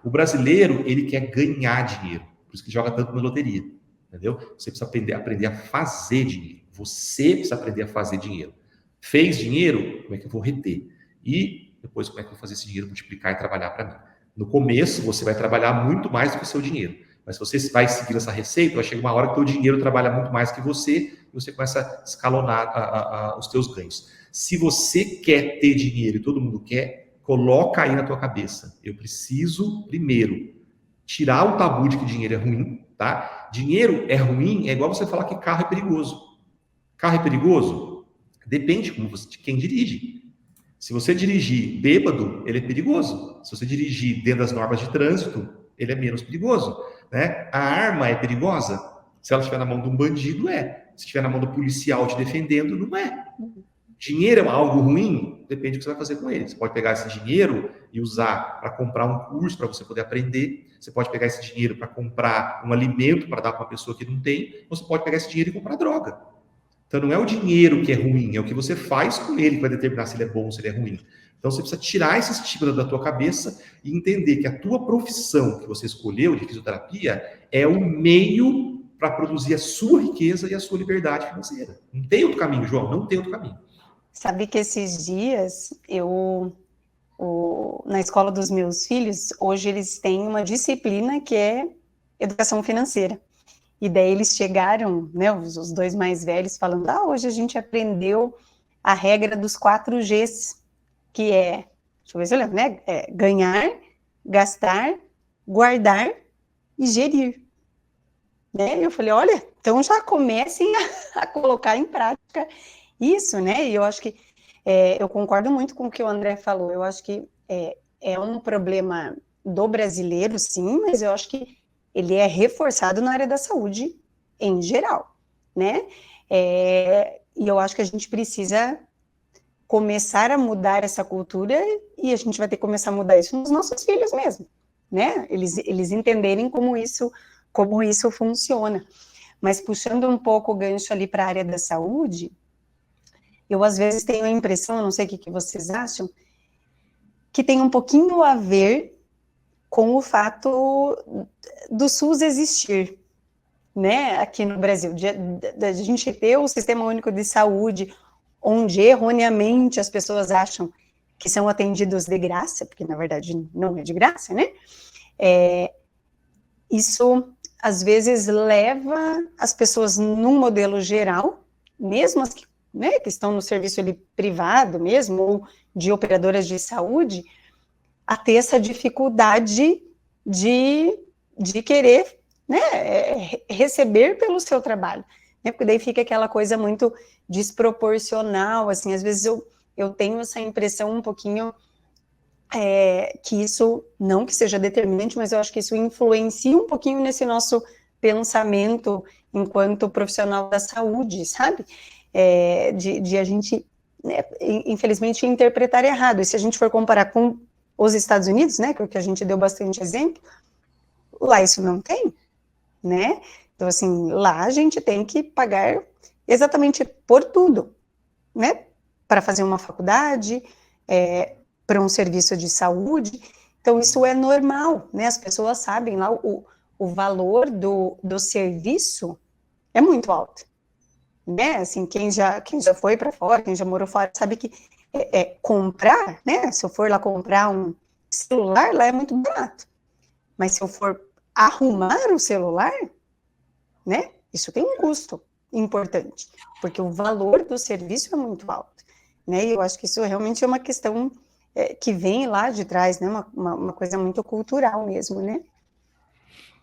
O brasileiro, ele quer ganhar dinheiro, por isso que joga tanto na loteria, entendeu? Você precisa aprender a fazer dinheiro. Você precisa aprender a fazer dinheiro. Fez dinheiro, como é que eu vou reter? E depois, como é que eu vou fazer esse dinheiro multiplicar e trabalhar para mim? No começo, você vai trabalhar muito mais do que o seu dinheiro. Mas se você vai seguir essa receita, vai chegar uma hora que o teu dinheiro trabalha muito mais que você e você começa a escalonar os teus ganhos. Se você quer ter dinheiro e todo mundo quer, coloca aí na tua cabeça. Eu preciso, primeiro, tirar o tabu de que dinheiro é ruim, tá? Dinheiro é ruim, é igual você falar que carro é perigoso. Carro é perigoso? Depende de quem dirige. Se você dirigir bêbado, ele é perigoso. Se você dirigir dentro das normas de trânsito, ele é menos perigoso, né? A arma é perigosa? Se ela estiver na mão de um bandido, é. Se estiver na mão do policial te defendendo, não é. Dinheiro é algo ruim? Depende do que você vai fazer com ele. Você pode pegar esse dinheiro e usar para comprar um curso para você poder aprender. Você pode pegar esse dinheiro para comprar um alimento para dar para uma pessoa que não tem. Ou você pode pegar esse dinheiro e comprar droga. Então não é o dinheiro que é ruim, é o que você faz com ele que vai determinar se ele é bom ou se ele é ruim. Então você precisa tirar esse estigma da tua cabeça e entender que a tua profissão que você escolheu de fisioterapia é o meio para produzir a sua riqueza e a sua liberdade financeira. Não tem outro caminho, João, não tem outro caminho. Sabe que esses dias, na escola dos meus filhos, hoje eles têm uma disciplina que é educação financeira. E daí eles chegaram, né, os dois mais velhos, falando, hoje a gente aprendeu a regra dos 4 Gs, que é, deixa eu ver se eu lembro, né, ganhar, gastar, guardar e gerir. Né? Eu falei, olha, então já comecem a colocar em prática isso, né? E eu acho que, eu concordo muito com o que o André falou, eu acho que é um problema do brasileiro, sim, mas eu acho que ele é reforçado na área da saúde em geral, né? E eu acho que a gente precisa começar a mudar essa cultura e a gente vai ter que começar a mudar isso nos nossos filhos mesmo, né? Eles entenderem como isso funciona. Mas puxando um pouco o gancho ali para a área da saúde, eu às vezes tenho a impressão, eu não sei o que vocês acham, que tem um pouquinho a ver com o fato do SUS existir, né, aqui no Brasil, da gente ter o Sistema Único de Saúde, onde erroneamente as pessoas acham que são atendidos de graça, porque na verdade não é de graça, né? Isso às vezes leva as pessoas num modelo geral, mesmo as que, né, que estão no serviço ali privado mesmo, ou de operadoras de saúde, a ter essa dificuldade de querer, né, receber pelo seu trabalho, né, porque daí fica aquela coisa muito desproporcional, assim, às vezes eu tenho essa impressão um pouquinho, que isso, não que seja determinante, mas eu acho que isso influencia um pouquinho nesse nosso pensamento enquanto profissional da saúde, sabe, de a gente, né, infelizmente, interpretar errado, e se a gente for comparar com os Estados Unidos, né, que é o que a gente deu bastante exemplo, lá isso não tem, né, então assim, lá a gente tem que pagar exatamente por tudo, né, para fazer uma faculdade, para um serviço de saúde, então isso é normal, né, as pessoas sabem lá o valor do serviço é muito alto, né, assim, quem já foi para fora, quem já morou fora, sabe que comprar, né, se eu for lá comprar um celular, lá é muito barato, mas se eu for arrumar o celular, né, isso tem um custo importante, porque o valor do serviço é muito alto, né, e eu acho que isso realmente é uma questão que vem lá de trás, né, uma coisa muito cultural mesmo, né.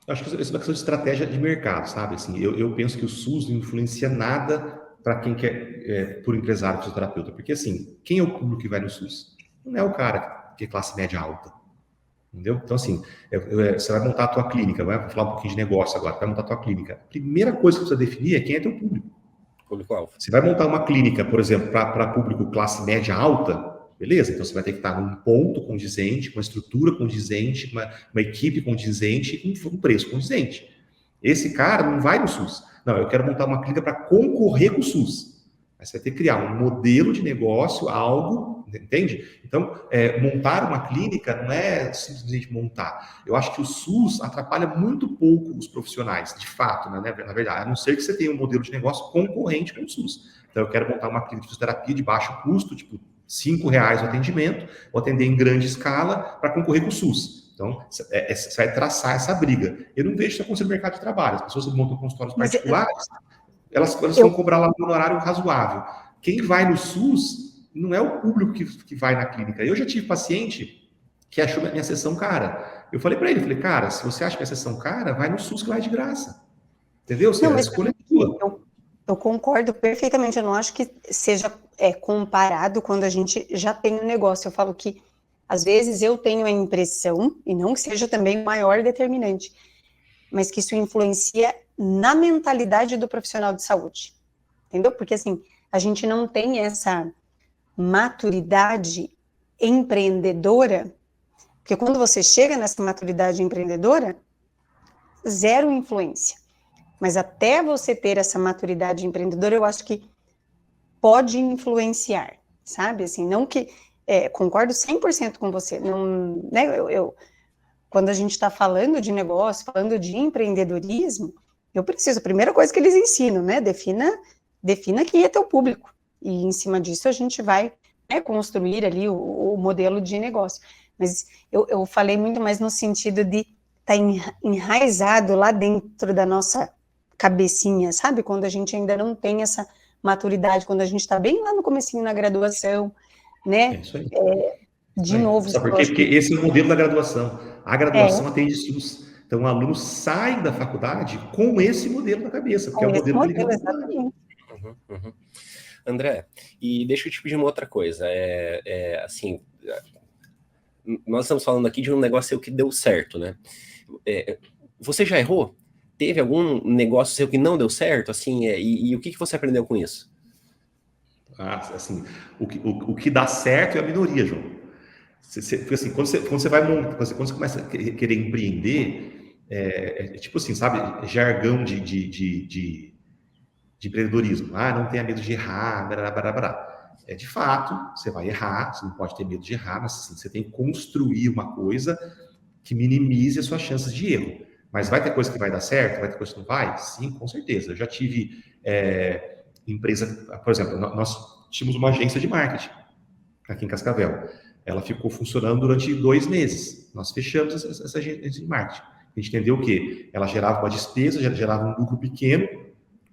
Eu acho que isso é uma questão de estratégia de mercado, sabe, assim, eu penso que o SUS não influencia nada para quem quer, por empresário, fisioterapeuta, porque assim, quem é o público que vai no SUS? Não é o cara que é classe média alta, entendeu? Então assim, você vai montar a tua clínica, vou falar um pouquinho de negócio agora, vai montar a tua clínica, a primeira coisa que você precisa definir é quem é teu público. Público-alvo. Você vai montar uma clínica, por exemplo, para público classe média alta, beleza, então você vai ter que estar num ponto condizente, com uma estrutura condizente, uma equipe condizente e com um preço condizente. Esse cara não vai no SUS. Não, eu quero montar uma clínica para concorrer com o SUS. Aí você vai ter que criar um modelo de negócio, algo entende? Então, montar uma clínica não é simplesmente montar. Eu acho que o SUS atrapalha muito pouco os profissionais, de fato, né, na verdade, a não ser que você tenha um modelo de negócio concorrente com o SUS. Então, eu quero montar uma clínica de fisioterapia de baixo custo, tipo R$5 o atendimento, vou atender em grande escala para concorrer com o SUS. Então, você vai traçar essa briga. Eu não vejo isso acontecer no mercado de trabalho. As pessoas que montam consultórios particulares, elas vão cobrar lá um honorário razoável. Quem vai no SUS não é o público que vai na clínica. Eu já tive paciente que achou minha sessão cara. Eu falei para ele, cara, se você acha minha sessão cara, vai no SUS que vai de graça. Entendeu? Não, a escolha é tua. Eu concordo perfeitamente. Eu não acho que seja comparado quando a gente já tem um negócio. Eu falo que, às vezes, eu tenho a impressão, e não que seja também o maior determinante, mas que isso influencia na mentalidade do profissional de saúde. Entendeu? Porque, assim, a gente não tem essa maturidade empreendedora, porque quando você chega nessa maturidade empreendedora, zero influência. Mas até você ter essa maturidade empreendedora, eu acho que pode influenciar, sabe? Assim, não que... concordo 100% com você. Não, né, quando a gente está falando de negócio, falando de empreendedorismo, eu preciso, a primeira coisa que eles ensinam, né? Defina quem é teu público. E em cima disso a gente vai, né, construir ali o modelo de negócio. Mas eu falei muito mais no sentido de estar enraizado lá dentro da nossa cabecinha, sabe? Quando a gente ainda não tem essa maturidade, quando a gente está bem lá no comecinho na graduação, né? É isso aí. De novo. Sabe por quê? Porque esse é o modelo da graduação. A graduação atende SUS. Então, o aluno sai da faculdade com esse modelo na cabeça, porque é o modelo que ele viu. Exatamente. Uhum. André, e deixa eu te pedir uma outra coisa. Assim, nós estamos falando aqui de um negócio seu que deu certo, né? Você já errou? Teve algum negócio seu que não deu certo? Assim, e o que você aprendeu com isso? Assim, o que dá certo é a minoria, João. Porque assim, quando você vai montar, quando você começa a querer empreender, tipo assim, sabe, jargão de empreendedorismo. Não tenha medo de errar, barará. De fato, você vai errar, você não pode ter medo de errar, mas assim, você tem que construir uma coisa que minimize as suas chances de erro. Mas vai ter coisa que vai dar certo, vai ter coisa que não vai? Sim, com certeza. Eu já tive empresa, por exemplo, nós tínhamos uma agência de marketing aqui em Cascavel. Ela ficou funcionando durante 2 meses. Nós fechamos essa agência de marketing. A gente entendeu o quê? Ela gerava uma despesa, gerava um lucro pequeno,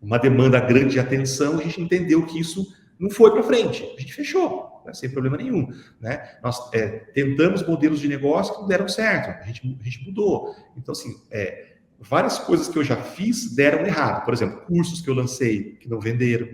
uma demanda grande de atenção, a gente entendeu que isso não foi para frente. A gente fechou, né, sem problema nenhum. Né? Nós tentamos modelos de negócio que não deram certo, a gente mudou. Então, assim, várias coisas que eu já fiz deram errado. Por exemplo, cursos que eu lancei que não venderam,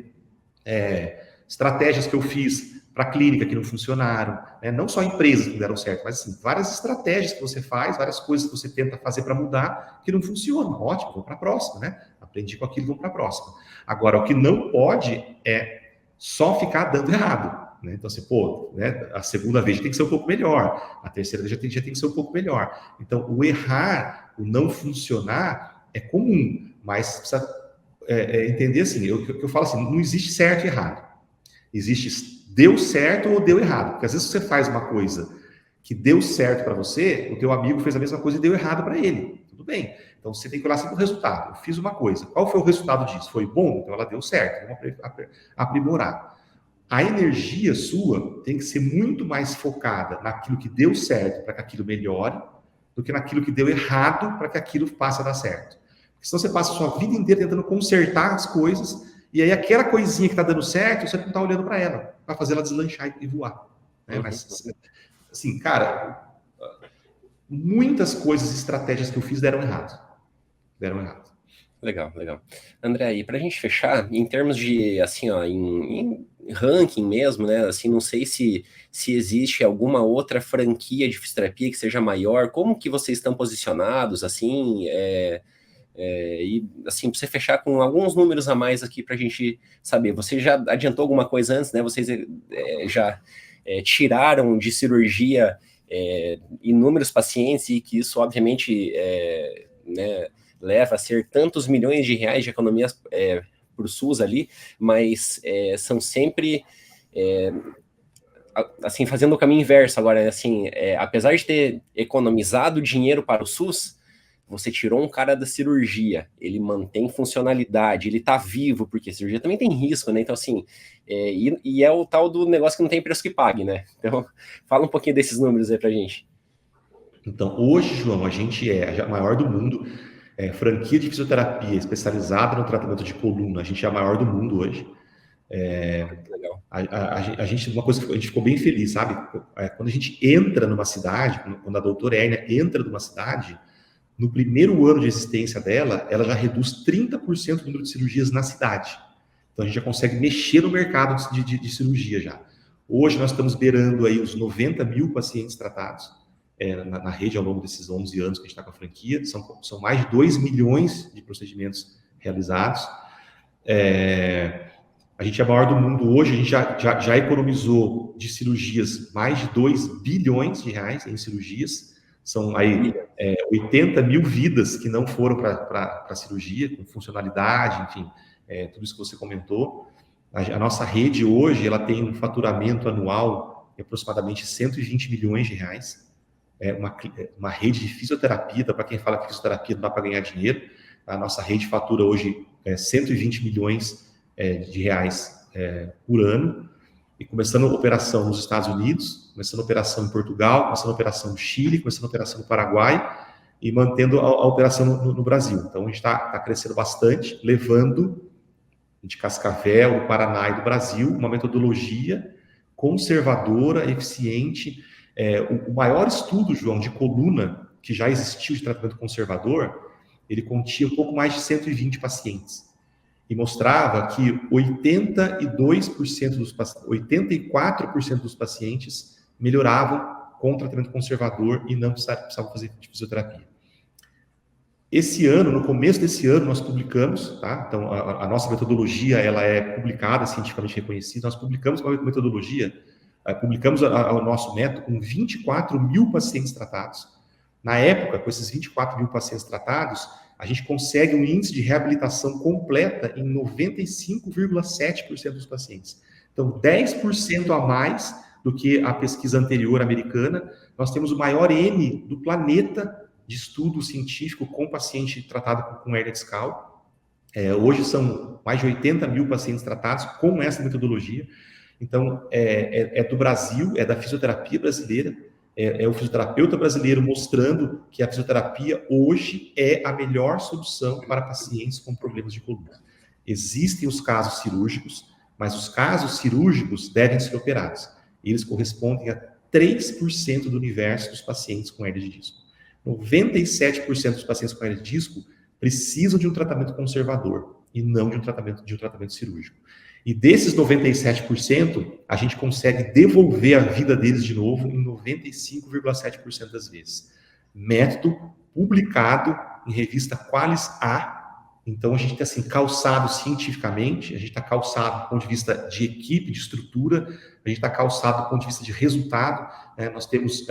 estratégias que eu fiz para clínica que não funcionaram, né? Não só empresas que não deram certo, mas assim, várias estratégias que você faz, várias coisas que você tenta fazer para mudar que não funcionam. Ótimo, vou para a próxima, né? Aprendi com aquilo, vou para a próxima. Agora, o que não pode é só ficar dando errado. Né? Então, assim, né? A segunda vez tem que ser um pouco melhor, a terceira vez já tem que ser um pouco melhor. Então, o errar, o não funcionar é comum, mas precisa entender assim, eu falo assim, não existe certo e errado. Existe deu certo ou deu errado. Porque às vezes você faz uma coisa que deu certo para você, o teu amigo fez a mesma coisa e deu errado para ele. Tudo bem. Então você tem que olhar sempre o resultado. Eu fiz uma coisa. Qual foi o resultado disso? Foi bom? Então ela deu certo. Vamos aprimorar. A energia sua tem que ser muito mais focada naquilo que deu certo para que aquilo melhore do que naquilo que deu errado para que aquilo passe a dar certo. Porque senão você passa a sua vida inteira tentando consertar as coisas e aí aquela coisinha que está dando certo, você não está olhando para ela, para fazer ela deslanchar e voar. Né? Mas, assim, cara, muitas coisas, estratégias que eu fiz deram errado. Legal. André, e para a gente fechar, em termos de, assim, ó, em ranking mesmo, né, assim, não sei se existe alguma outra franquia de fisioterapia que seja maior, como que vocês estão posicionados, assim, e assim, para você fechar com alguns números a mais aqui para a gente saber, você já adiantou alguma coisa antes, né? Vocês já tiraram de cirurgia inúmeros pacientes e que isso, obviamente, né, leva a ser tantos milhões de reais de economias para o SUS ali, mas são sempre assim, fazendo o caminho inverso agora, assim, apesar de ter economizado dinheiro para o SUS, você tirou um cara da cirurgia, ele mantém funcionalidade, ele tá vivo, porque cirurgia também tem risco, né? Então, assim, e é o tal do negócio que não tem preço que pague, né? Então, fala um pouquinho desses números aí pra gente. Então, hoje, João, a gente é a maior do mundo, franquia de fisioterapia especializada no tratamento de coluna, a gente é a maior do mundo hoje. Legal. A gente, uma coisa que a gente ficou bem feliz, sabe? Quando a gente entra numa cidade, quando a doutora Ernia entra numa cidade, no primeiro ano de existência dela, ela já reduz 30% do número de cirurgias na cidade. Então, a gente já consegue mexer no mercado de cirurgia já. Hoje, nós estamos beirando aí os 90 mil pacientes tratados na rede ao longo desses 11 anos que a gente está com a franquia. São mais de 2 milhões de procedimentos realizados. A gente é a maior do mundo hoje, a gente já economizou de cirurgias mais de 2 bilhões de reais em cirurgias. São aí 80 mil vidas que não foram para a cirurgia, com funcionalidade, enfim, tudo isso que você comentou. A nossa rede hoje, ela tem um faturamento anual de aproximadamente 120 milhões de reais. É uma rede de fisioterapia, para quem fala que fisioterapia não dá para ganhar dinheiro, a nossa rede fatura hoje 120 milhões de reais por ano, e começando a operação nos Estados Unidos, começando a operação em Portugal, começando a operação no Chile, começando a operação no Paraguai, e mantendo a operação no Brasil. Então, a gente está crescendo bastante, levando de Cascavel, do Paraná e do Brasil uma metodologia conservadora, eficiente. O maior estudo, João, de coluna que já existiu de tratamento conservador, ele continha um pouco mais de 120 pacientes. E mostrava que 84% dos pacientes melhoravam com o tratamento conservador e não precisavam fazer fisioterapia. Esse ano, no começo desse ano, nós publicamos, tá? Então, a nossa metodologia, ela é publicada, cientificamente reconhecida, nós publicamos uma metodologia, publicamos o nosso método com 24 mil pacientes tratados. Na época, com esses 24 mil pacientes tratados, a gente consegue um índice de reabilitação completa em 95,7% dos pacientes. Então, 10% a mais do que a pesquisa anterior americana. Nós temos o maior N do planeta de estudo científico com paciente tratado com hernia discal. Hoje são mais de 80 mil pacientes tratados com essa metodologia. Então, é do Brasil, é da fisioterapia brasileira, é o fisioterapeuta brasileiro mostrando que a fisioterapia hoje é a melhor solução para pacientes com problemas de coluna. Existem os casos cirúrgicos, mas os casos cirúrgicos devem ser operados. Eles correspondem a 3% do universo dos pacientes com hernia de disco. 97% dos pacientes com hernia de disco precisam de um tratamento conservador e não de um tratamento cirúrgico. E desses 97%, a gente consegue devolver a vida deles de novo em 95,7% das vezes. Método publicado em revista Qualis A. Então, a gente está assim, calçado cientificamente, a gente está calçado do ponto de vista de equipe, de estrutura, a gente está calçado do ponto de vista de resultado. Nós temos,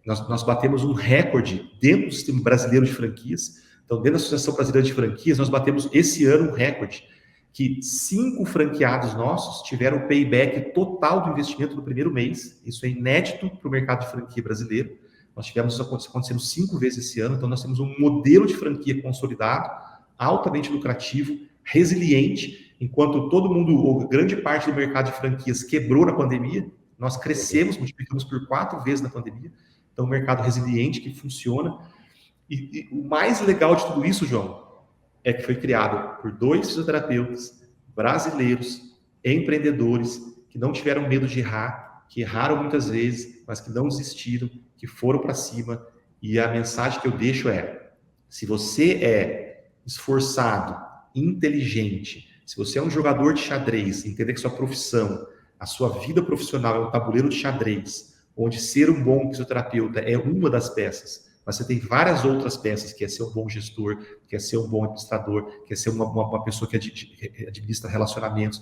nós batemos um recorde dentro do sistema brasileiro de franquias. Então, dentro da Associação Brasileira de Franquias, nós batemos esse ano um recorde, que 5 franqueados nossos tiveram o payback total do investimento no primeiro mês. Isso é inédito para o mercado de franquia brasileiro. Nós tivemos isso acontecendo 5 vezes esse ano, então nós temos um modelo de franquia consolidado, altamente lucrativo, resiliente, enquanto todo mundo, ou grande parte do mercado de franquias quebrou na pandemia, nós crescemos, multiplicamos por 4 vezes na pandemia. Então, um mercado resiliente que funciona. E o mais legal de tudo isso, João, é que foi criado por 2 fisioterapeutas brasileiros, empreendedores, que não tiveram medo de errar, que erraram muitas vezes, mas que não desistiram, que foram para cima. E a mensagem que eu deixo é: se você é esforçado, inteligente, se você é um jogador de xadrez, entender que sua profissão, a sua vida profissional é um tabuleiro de xadrez, onde ser um bom fisioterapeuta é uma das peças, mas você tem várias outras peças, que é ser um bom gestor, que é ser um bom administrador, que é ser uma pessoa que administra relacionamentos,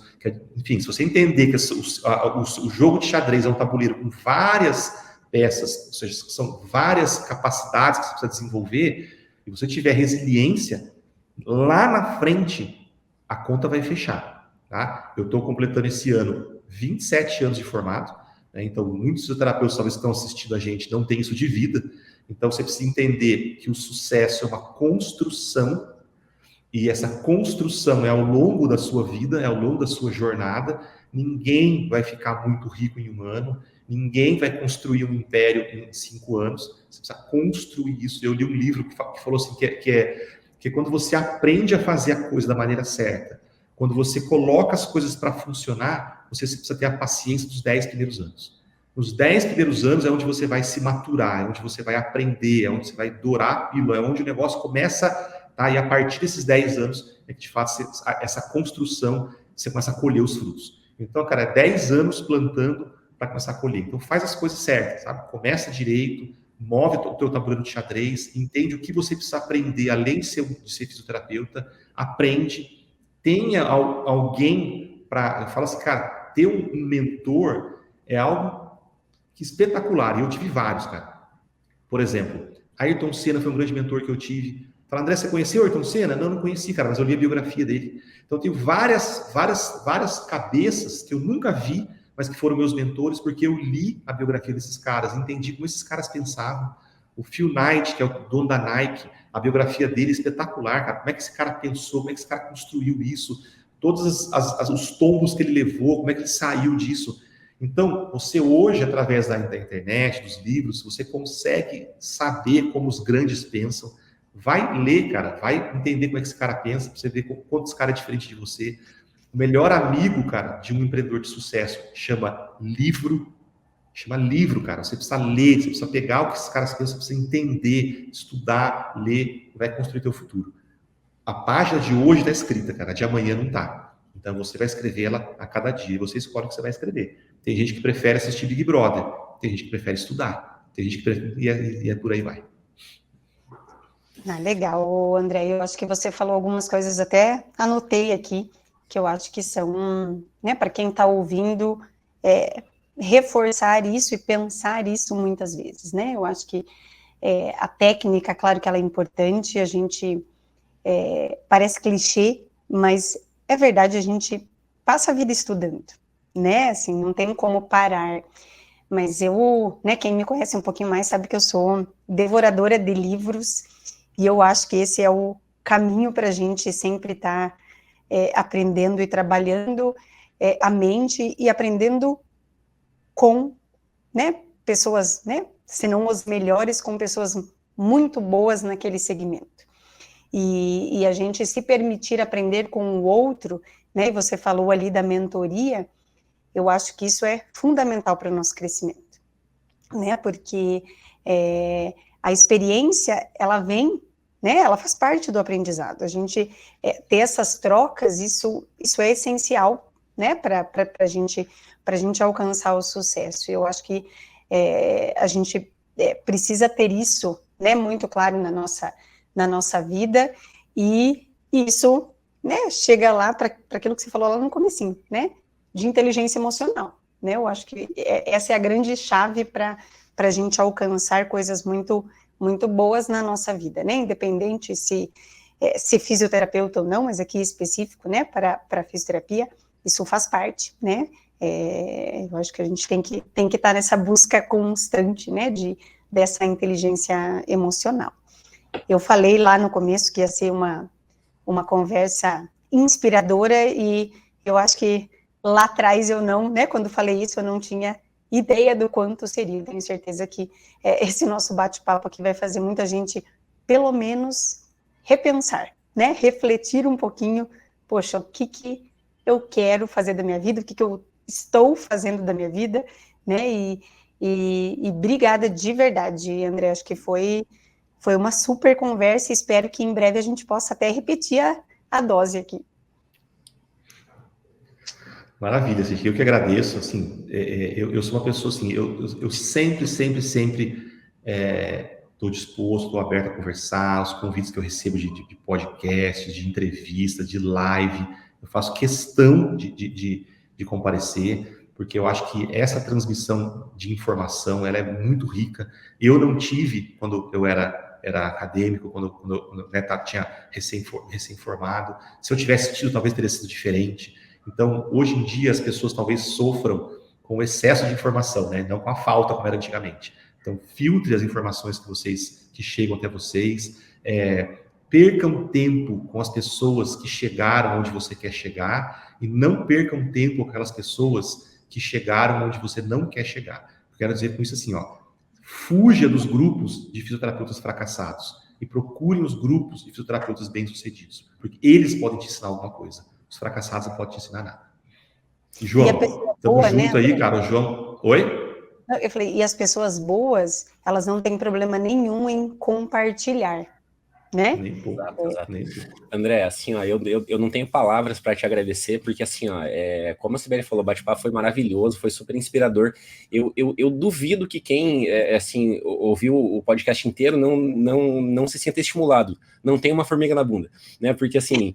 enfim, se você entender que o jogo de xadrez é um tabuleiro com várias peças, ou seja, são várias capacidades que você precisa desenvolver, e você tiver resiliência, lá na frente, a conta vai fechar, tá? Eu estou completando esse ano 27 anos de formado, né? Então, muitos fisioterapeutas talvez que estão assistindo a gente não têm isso de vida. Então, você precisa entender que o sucesso é uma construção, e essa construção é ao longo da sua vida, é ao longo da sua jornada. Ninguém vai ficar muito rico em um ano, ninguém vai construir um império em 5 anos. Você precisa construir isso. Eu li um livro que falou assim, que quando você aprende a fazer a coisa da maneira certa, quando você coloca as coisas para funcionar, você precisa ter a paciência dos 10 primeiros anos. Nos 10 primeiros anos é onde você vai se maturar, é onde você vai aprender, é onde você vai dourar a pílula, é onde o negócio começa, tá? E a partir desses 10 anos é que, de fato, essa construção, você começa a colher os frutos. Então, cara, é 10 anos plantando para começar a colher. Então, faz as coisas certas, sabe? Começa direito, move o teu tabuleiro de xadrez, entende o que você precisa aprender, além de ser fisioterapeuta, aprende, tenha alguém para... Fala assim, cara, ter um mentor é algo espetacular, e eu tive vários, cara. Por exemplo, Ayrton Senna foi um grande mentor que eu tive. Fala, André, você conheceu o Ayrton Senna? Não conheci, cara, mas eu li a biografia dele. Então, eu tenho várias cabeças que eu nunca vi, mas que foram meus mentores, porque eu li a biografia desses caras, entendi como esses caras pensavam. O Phil Knight, que é o dono da Nike, a biografia dele é espetacular, cara. Como é que esse cara pensou, como é que esse cara construiu isso, todos os tombos que ele levou, como é que ele saiu disso. Então, você hoje, através da internet, dos livros, você consegue saber como os grandes pensam. Vai ler, cara, vai entender como é que esse cara pensa, pra você ver quanto esse cara é diferente de você. O melhor amigo, cara, de um empreendedor de sucesso chama livro. Chama livro, cara. Você precisa ler, você precisa pegar o que esses caras pensam, você precisa entender, estudar, ler, vai construir teu futuro. A página de hoje está escrita, cara, a de amanhã não está. Então, você vai escrever ela a cada dia, você escolhe o que você vai escrever. Tem gente que prefere assistir Big Brother, tem gente que prefere estudar, tem gente que prefere... E por aí vai. Legal, André, eu acho que você falou algumas coisas, até anotei aqui, que eu acho que são, né, para quem está ouvindo, reforçar isso e pensar isso muitas vezes, né? Eu acho que a técnica, claro que ela é importante, a gente, parece clichê, mas é verdade, a gente passa a vida estudando, né? Assim, não tem como parar. Mas eu, né, quem me conhece um pouquinho mais sabe que eu sou devoradora de livros, e eu acho que esse é o caminho para a gente sempre estar aprendendo e trabalhando a mente e aprendendo com, né, pessoas, né, se não os melhores, com pessoas muito boas naquele segmento. E a gente se permitir aprender com o outro, né, e você falou ali da mentoria, eu acho que isso é fundamental para o nosso crescimento, né, porque a experiência, ela vem, né, ela faz parte do aprendizado, a gente ter essas trocas, isso é essencial, né, para a gente alcançar o sucesso. Eu acho que a gente precisa ter isso, né, muito claro na nossa vida, e isso, né, chega lá para aquilo que você falou lá no comecinho, né, de inteligência emocional, né, eu acho que essa é a grande chave para a gente alcançar coisas muito, muito boas na nossa vida, né, independente se fisioterapeuta ou não, mas aqui específico, né, para fisioterapia, isso faz parte, né, eu acho que a gente tem que estar nessa busca constante, né, dessa inteligência emocional. Eu falei lá no começo que ia ser uma conversa inspiradora, e eu acho que lá atrás eu não, né, quando falei isso, eu não tinha ideia do quanto seria. Tenho certeza que esse nosso bate-papo aqui vai fazer muita gente, pelo menos, repensar, né, refletir um pouquinho, poxa, o que eu quero fazer da minha vida, o que eu estou fazendo da minha vida, né, e obrigada de verdade, André, acho que foi uma super conversa, espero que em breve a gente possa até repetir a dose aqui. Maravilha, Ceci, eu que agradeço, assim, eu sou uma pessoa, assim, eu sempre estou disposto, estou aberto a conversar, os convites que eu recebo de podcasts, de entrevistas, de live, eu faço questão de comparecer, porque eu acho que essa transmissão de informação, ela é muito rica. Eu não tive, quando eu era acadêmico, quando eu tinha recém-formado, se eu tivesse tido, talvez teria sido diferente. Então, hoje em dia, as pessoas talvez sofram com o excesso de informação, né? Não com a falta como era antigamente. Então, filtre as informações que chegam até vocês, percam tempo com as pessoas que chegaram onde você quer chegar e não percam tempo com aquelas pessoas que chegaram onde você não quer chegar. Eu quero dizer com isso assim, ó, fuja dos grupos de fisioterapeutas fracassados e procure os grupos de fisioterapeutas bem-sucedidos, porque eles podem te ensinar alguma coisa. Os fracassados não podem te ensinar nada. E, João, estamos juntos aí, cara. O João... Oi? Eu falei, e as pessoas boas, elas não têm problema nenhum em compartilhar, né? Nem pouco. Exato. André, assim, ó, eu não tenho palavras para te agradecer, porque assim, ó, como a Sibeli falou, o bate-papo foi maravilhoso, foi super inspirador. Eu duvido que quem, assim, ouviu o podcast inteiro não se sinta estimulado, não tem uma formiga na bunda, né? Porque, assim,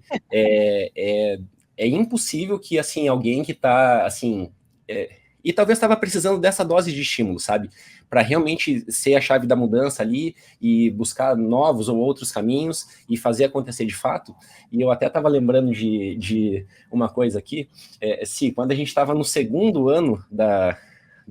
é impossível que, assim, alguém que tá, assim... e talvez estava precisando dessa dose de estímulo, sabe? Para realmente ser a chave da mudança ali e buscar novos ou outros caminhos e fazer acontecer de fato. E eu até estava lembrando de uma coisa aqui. Quando a gente estava no segundo ano da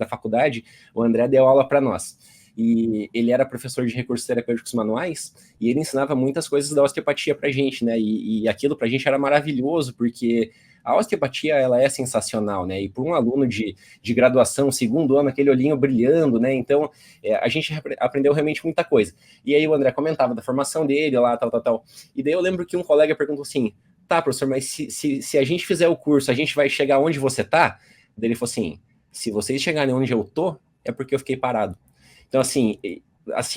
faculdade, o André deu aula para nós. E ele era professor de recursos terapêuticos manuais e ele ensinava muitas coisas da osteopatia para a gente, né? E aquilo para a gente era maravilhoso, porque a osteopatia, ela é sensacional, né? E por um aluno de graduação, segundo ano, aquele olhinho brilhando, né? Então, a gente aprendeu realmente muita coisa. E aí o André comentava da formação dele lá, tal. E daí eu lembro que um colega perguntou assim, tá, professor, mas se a gente fizer o curso, a gente vai chegar onde você tá? Daí ele falou assim, se vocês chegarem onde eu tô, é porque eu fiquei parado. Então, assim,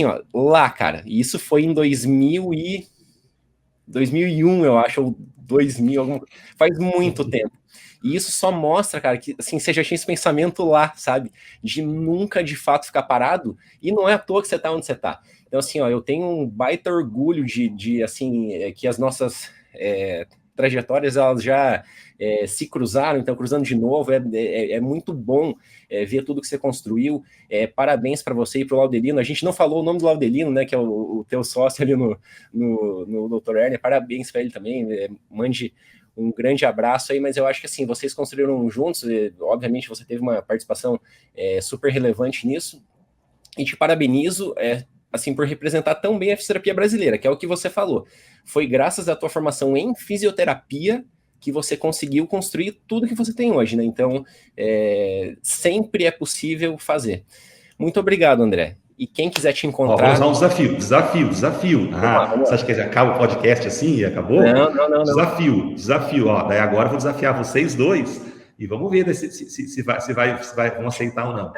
ó, lá, cara, e isso foi em 2001, eu acho, ou 2000, faz muito tempo. E isso só mostra, cara, que assim, você já tinha esse pensamento lá, sabe? De nunca, de fato, ficar parado, e não é à toa que você tá onde você tá. Então, assim, ó, eu tenho um baita orgulho de assim, que as nossas trajetórias, elas já se cruzaram, então cruzando de novo, é muito bom ver tudo que você construiu. Parabéns para você e para o Laudelino. A gente não falou o nome do Laudelino, né, que é o teu sócio ali no Dr. Ernie. Parabéns para ele também. Mande um grande abraço aí, mas eu acho que assim, vocês construíram juntos, obviamente você teve uma participação super relevante nisso, e te parabenizo, assim, por representar tão bem a fisioterapia brasileira, que é o que você falou. Foi graças à tua formação em fisioterapia que você conseguiu construir tudo que você tem hoje, né? Então, sempre é possível fazer. Muito obrigado, André. E quem quiser te encontrar... Vamos usar um desafio. Você acha que acaba o podcast assim e acabou? Não. Desafio. Ó, daí agora eu vou desafiar vocês dois e vamos ver se vão aceitar ou não.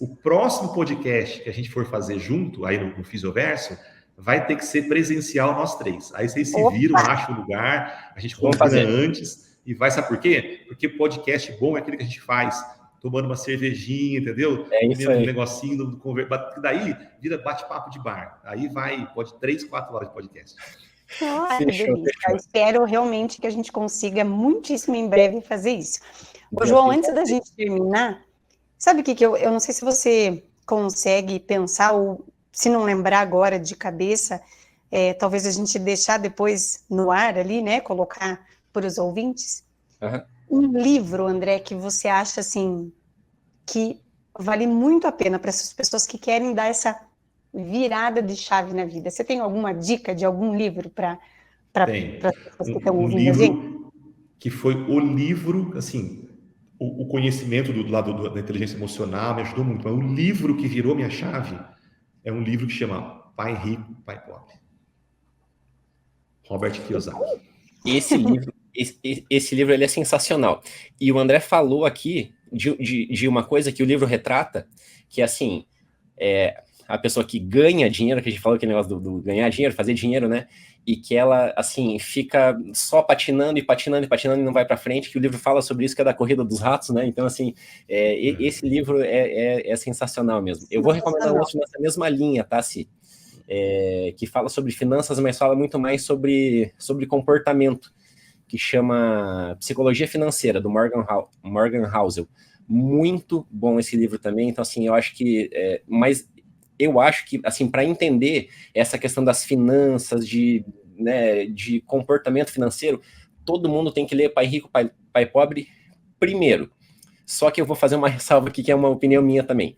O próximo podcast que a gente for fazer junto, aí no Fisioverso, vai ter que ser presencial nós três. Aí vocês se viram, acham o lugar, a gente combina antes e vai, sabe por quê? Porque podcast bom é aquele que a gente faz tomando uma cervejinha, entendeu? Isso aí. Um negocinho, daí vira bate-papo de bar. Aí pode 3-4 horas de podcast. Que delícia. Eu espero realmente que a gente consiga muitíssimo em breve fazer isso. Ô, João, antes da gente terminar, sabe o que eu não sei se você consegue pensar, ou se não lembrar agora de cabeça, talvez a gente deixar depois no ar ali, né, colocar para os ouvintes. Um livro, André, que você acha, assim, que vale muito a pena para essas pessoas que querem dar essa virada de chave na vida. Você tem alguma dica de algum livro para as pessoas que estão ouvindo a gente? Que foi o livro, assim, o conhecimento do lado da inteligência emocional me ajudou muito, mas o livro que virou minha chave é um livro que chama Pai Rico, Pai Pobre. Robert Kiyosaki. Esse livro ele é sensacional. E o André falou aqui de uma coisa que o livro retrata, que assim, a pessoa que ganha dinheiro, que a gente falou aquele negócio do ganhar dinheiro, fazer dinheiro, né? E que ela, assim, fica só patinando e não vai para frente, que o livro fala sobre isso, que é da corrida dos ratos, né? Então, assim, esse livro é sensacional mesmo. Eu vou recomendar um outro nessa mesma linha, tá, Si? Que fala sobre finanças, mas fala muito mais sobre comportamento, que chama Psicologia Financeira, do Morgan Housel. Muito bom esse livro também. Então, assim, eu acho que... mas eu acho que, assim, para entender essa questão das finanças, de comportamento financeiro, todo mundo tem que ler Pai Rico, Pai Pobre primeiro. Só que eu vou fazer uma ressalva aqui, que é uma opinião minha também.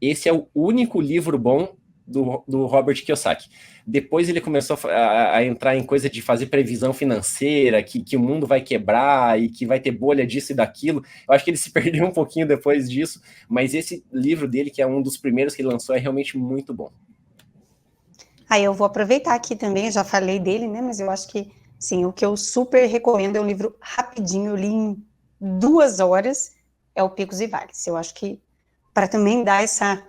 Esse é o único livro bom do Robert Kiyosaki. Depois ele começou a entrar em coisa de fazer previsão financeira, que o mundo vai quebrar e que vai ter bolha disso e daquilo. Eu acho que ele se perdeu um pouquinho depois disso, mas esse livro dele, que é um dos primeiros que ele lançou, é realmente muito bom. Aí eu vou aproveitar aqui também, eu já falei dele, né, mas eu acho que, sim, o que eu super recomendo é um livro rapidinho, eu li em 2 horas, é o Picos e Vales. Eu acho que, para também dar essa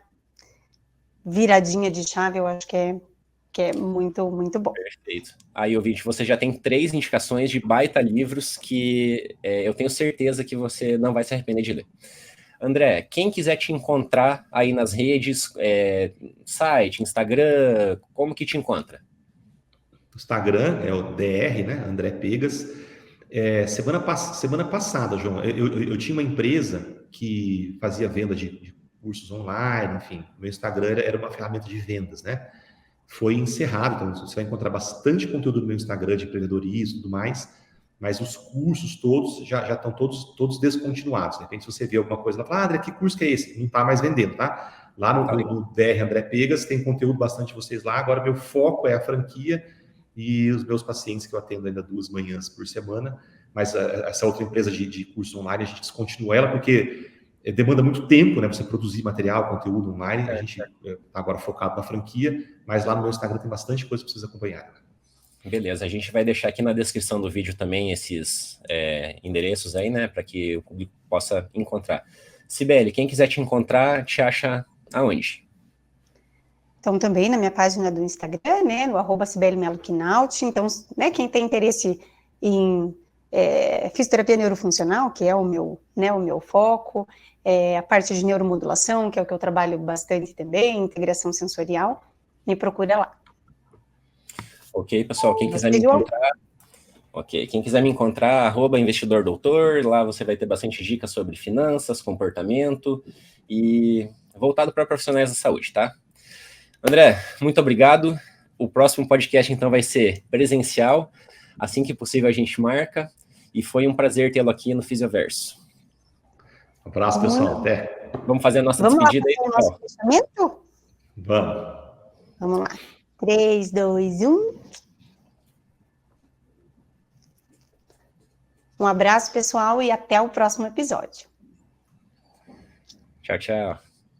viradinha de chave, eu acho que é muito, muito bom. Perfeito. Aí, ouvinte, você já tem 3 indicações de baita livros que eu tenho certeza que você não vai se arrepender de ler. André, quem quiser te encontrar aí nas redes, site, Instagram, como que te encontra? O Instagram é o DR, né? André Pegas. Semana passada, João, eu tinha uma empresa que fazia venda de cursos online, enfim. Meu Instagram era uma ferramenta de vendas, né? Foi encerrado, então você vai encontrar bastante conteúdo no meu Instagram de empreendedorismo e tudo mais, mas os cursos todos já estão todos descontinuados. De repente, se você vê alguma coisa lá, fala, André, que curso que é esse? Não está mais vendendo, tá? Lá no DR André Pegas tem conteúdo bastante de vocês lá. Agora, meu foco é a franquia e os meus pacientes que eu atendo ainda 2 manhãs por semana, mas essa outra empresa de curso online, a gente descontinua ela porque demanda muito tempo, né, você produzir material, conteúdo online, a gente está agora focado na franquia, mas lá no meu Instagram tem bastante coisa para vocês acompanharem. Beleza, a gente vai deixar aqui na descrição do vídeo também esses endereços aí, né, para que o público possa encontrar. Cibele, quem quiser te encontrar, te acha aonde? Então, também na minha página do Instagram, né, no @CibeleMeloQuinaut. Então, né, quem tem interesse em fisioterapia neurofuncional, que é o meu foco, a parte de neuromodulação, que é o que eu trabalho bastante também, integração sensorial, me procura lá. Ok, pessoal, quem quiser me encontrar... Ok, quem quiser me encontrar, @investidordoutor, lá você vai ter bastante dicas sobre finanças, comportamento e voltado para profissionais da saúde, tá? André, muito obrigado. O próximo podcast, então, vai ser presencial. Assim que possível, a gente marca. E foi um prazer tê-lo aqui no Fisioverso. Um abraço, pessoal. Até. Vamos fazer a nossa despedida aí, pessoal. Vamos lá fazer o nosso fechamento? Vamos. Vamos lá. 3, 2, 1. Um abraço, pessoal, e até o próximo episódio. Tchau, tchau.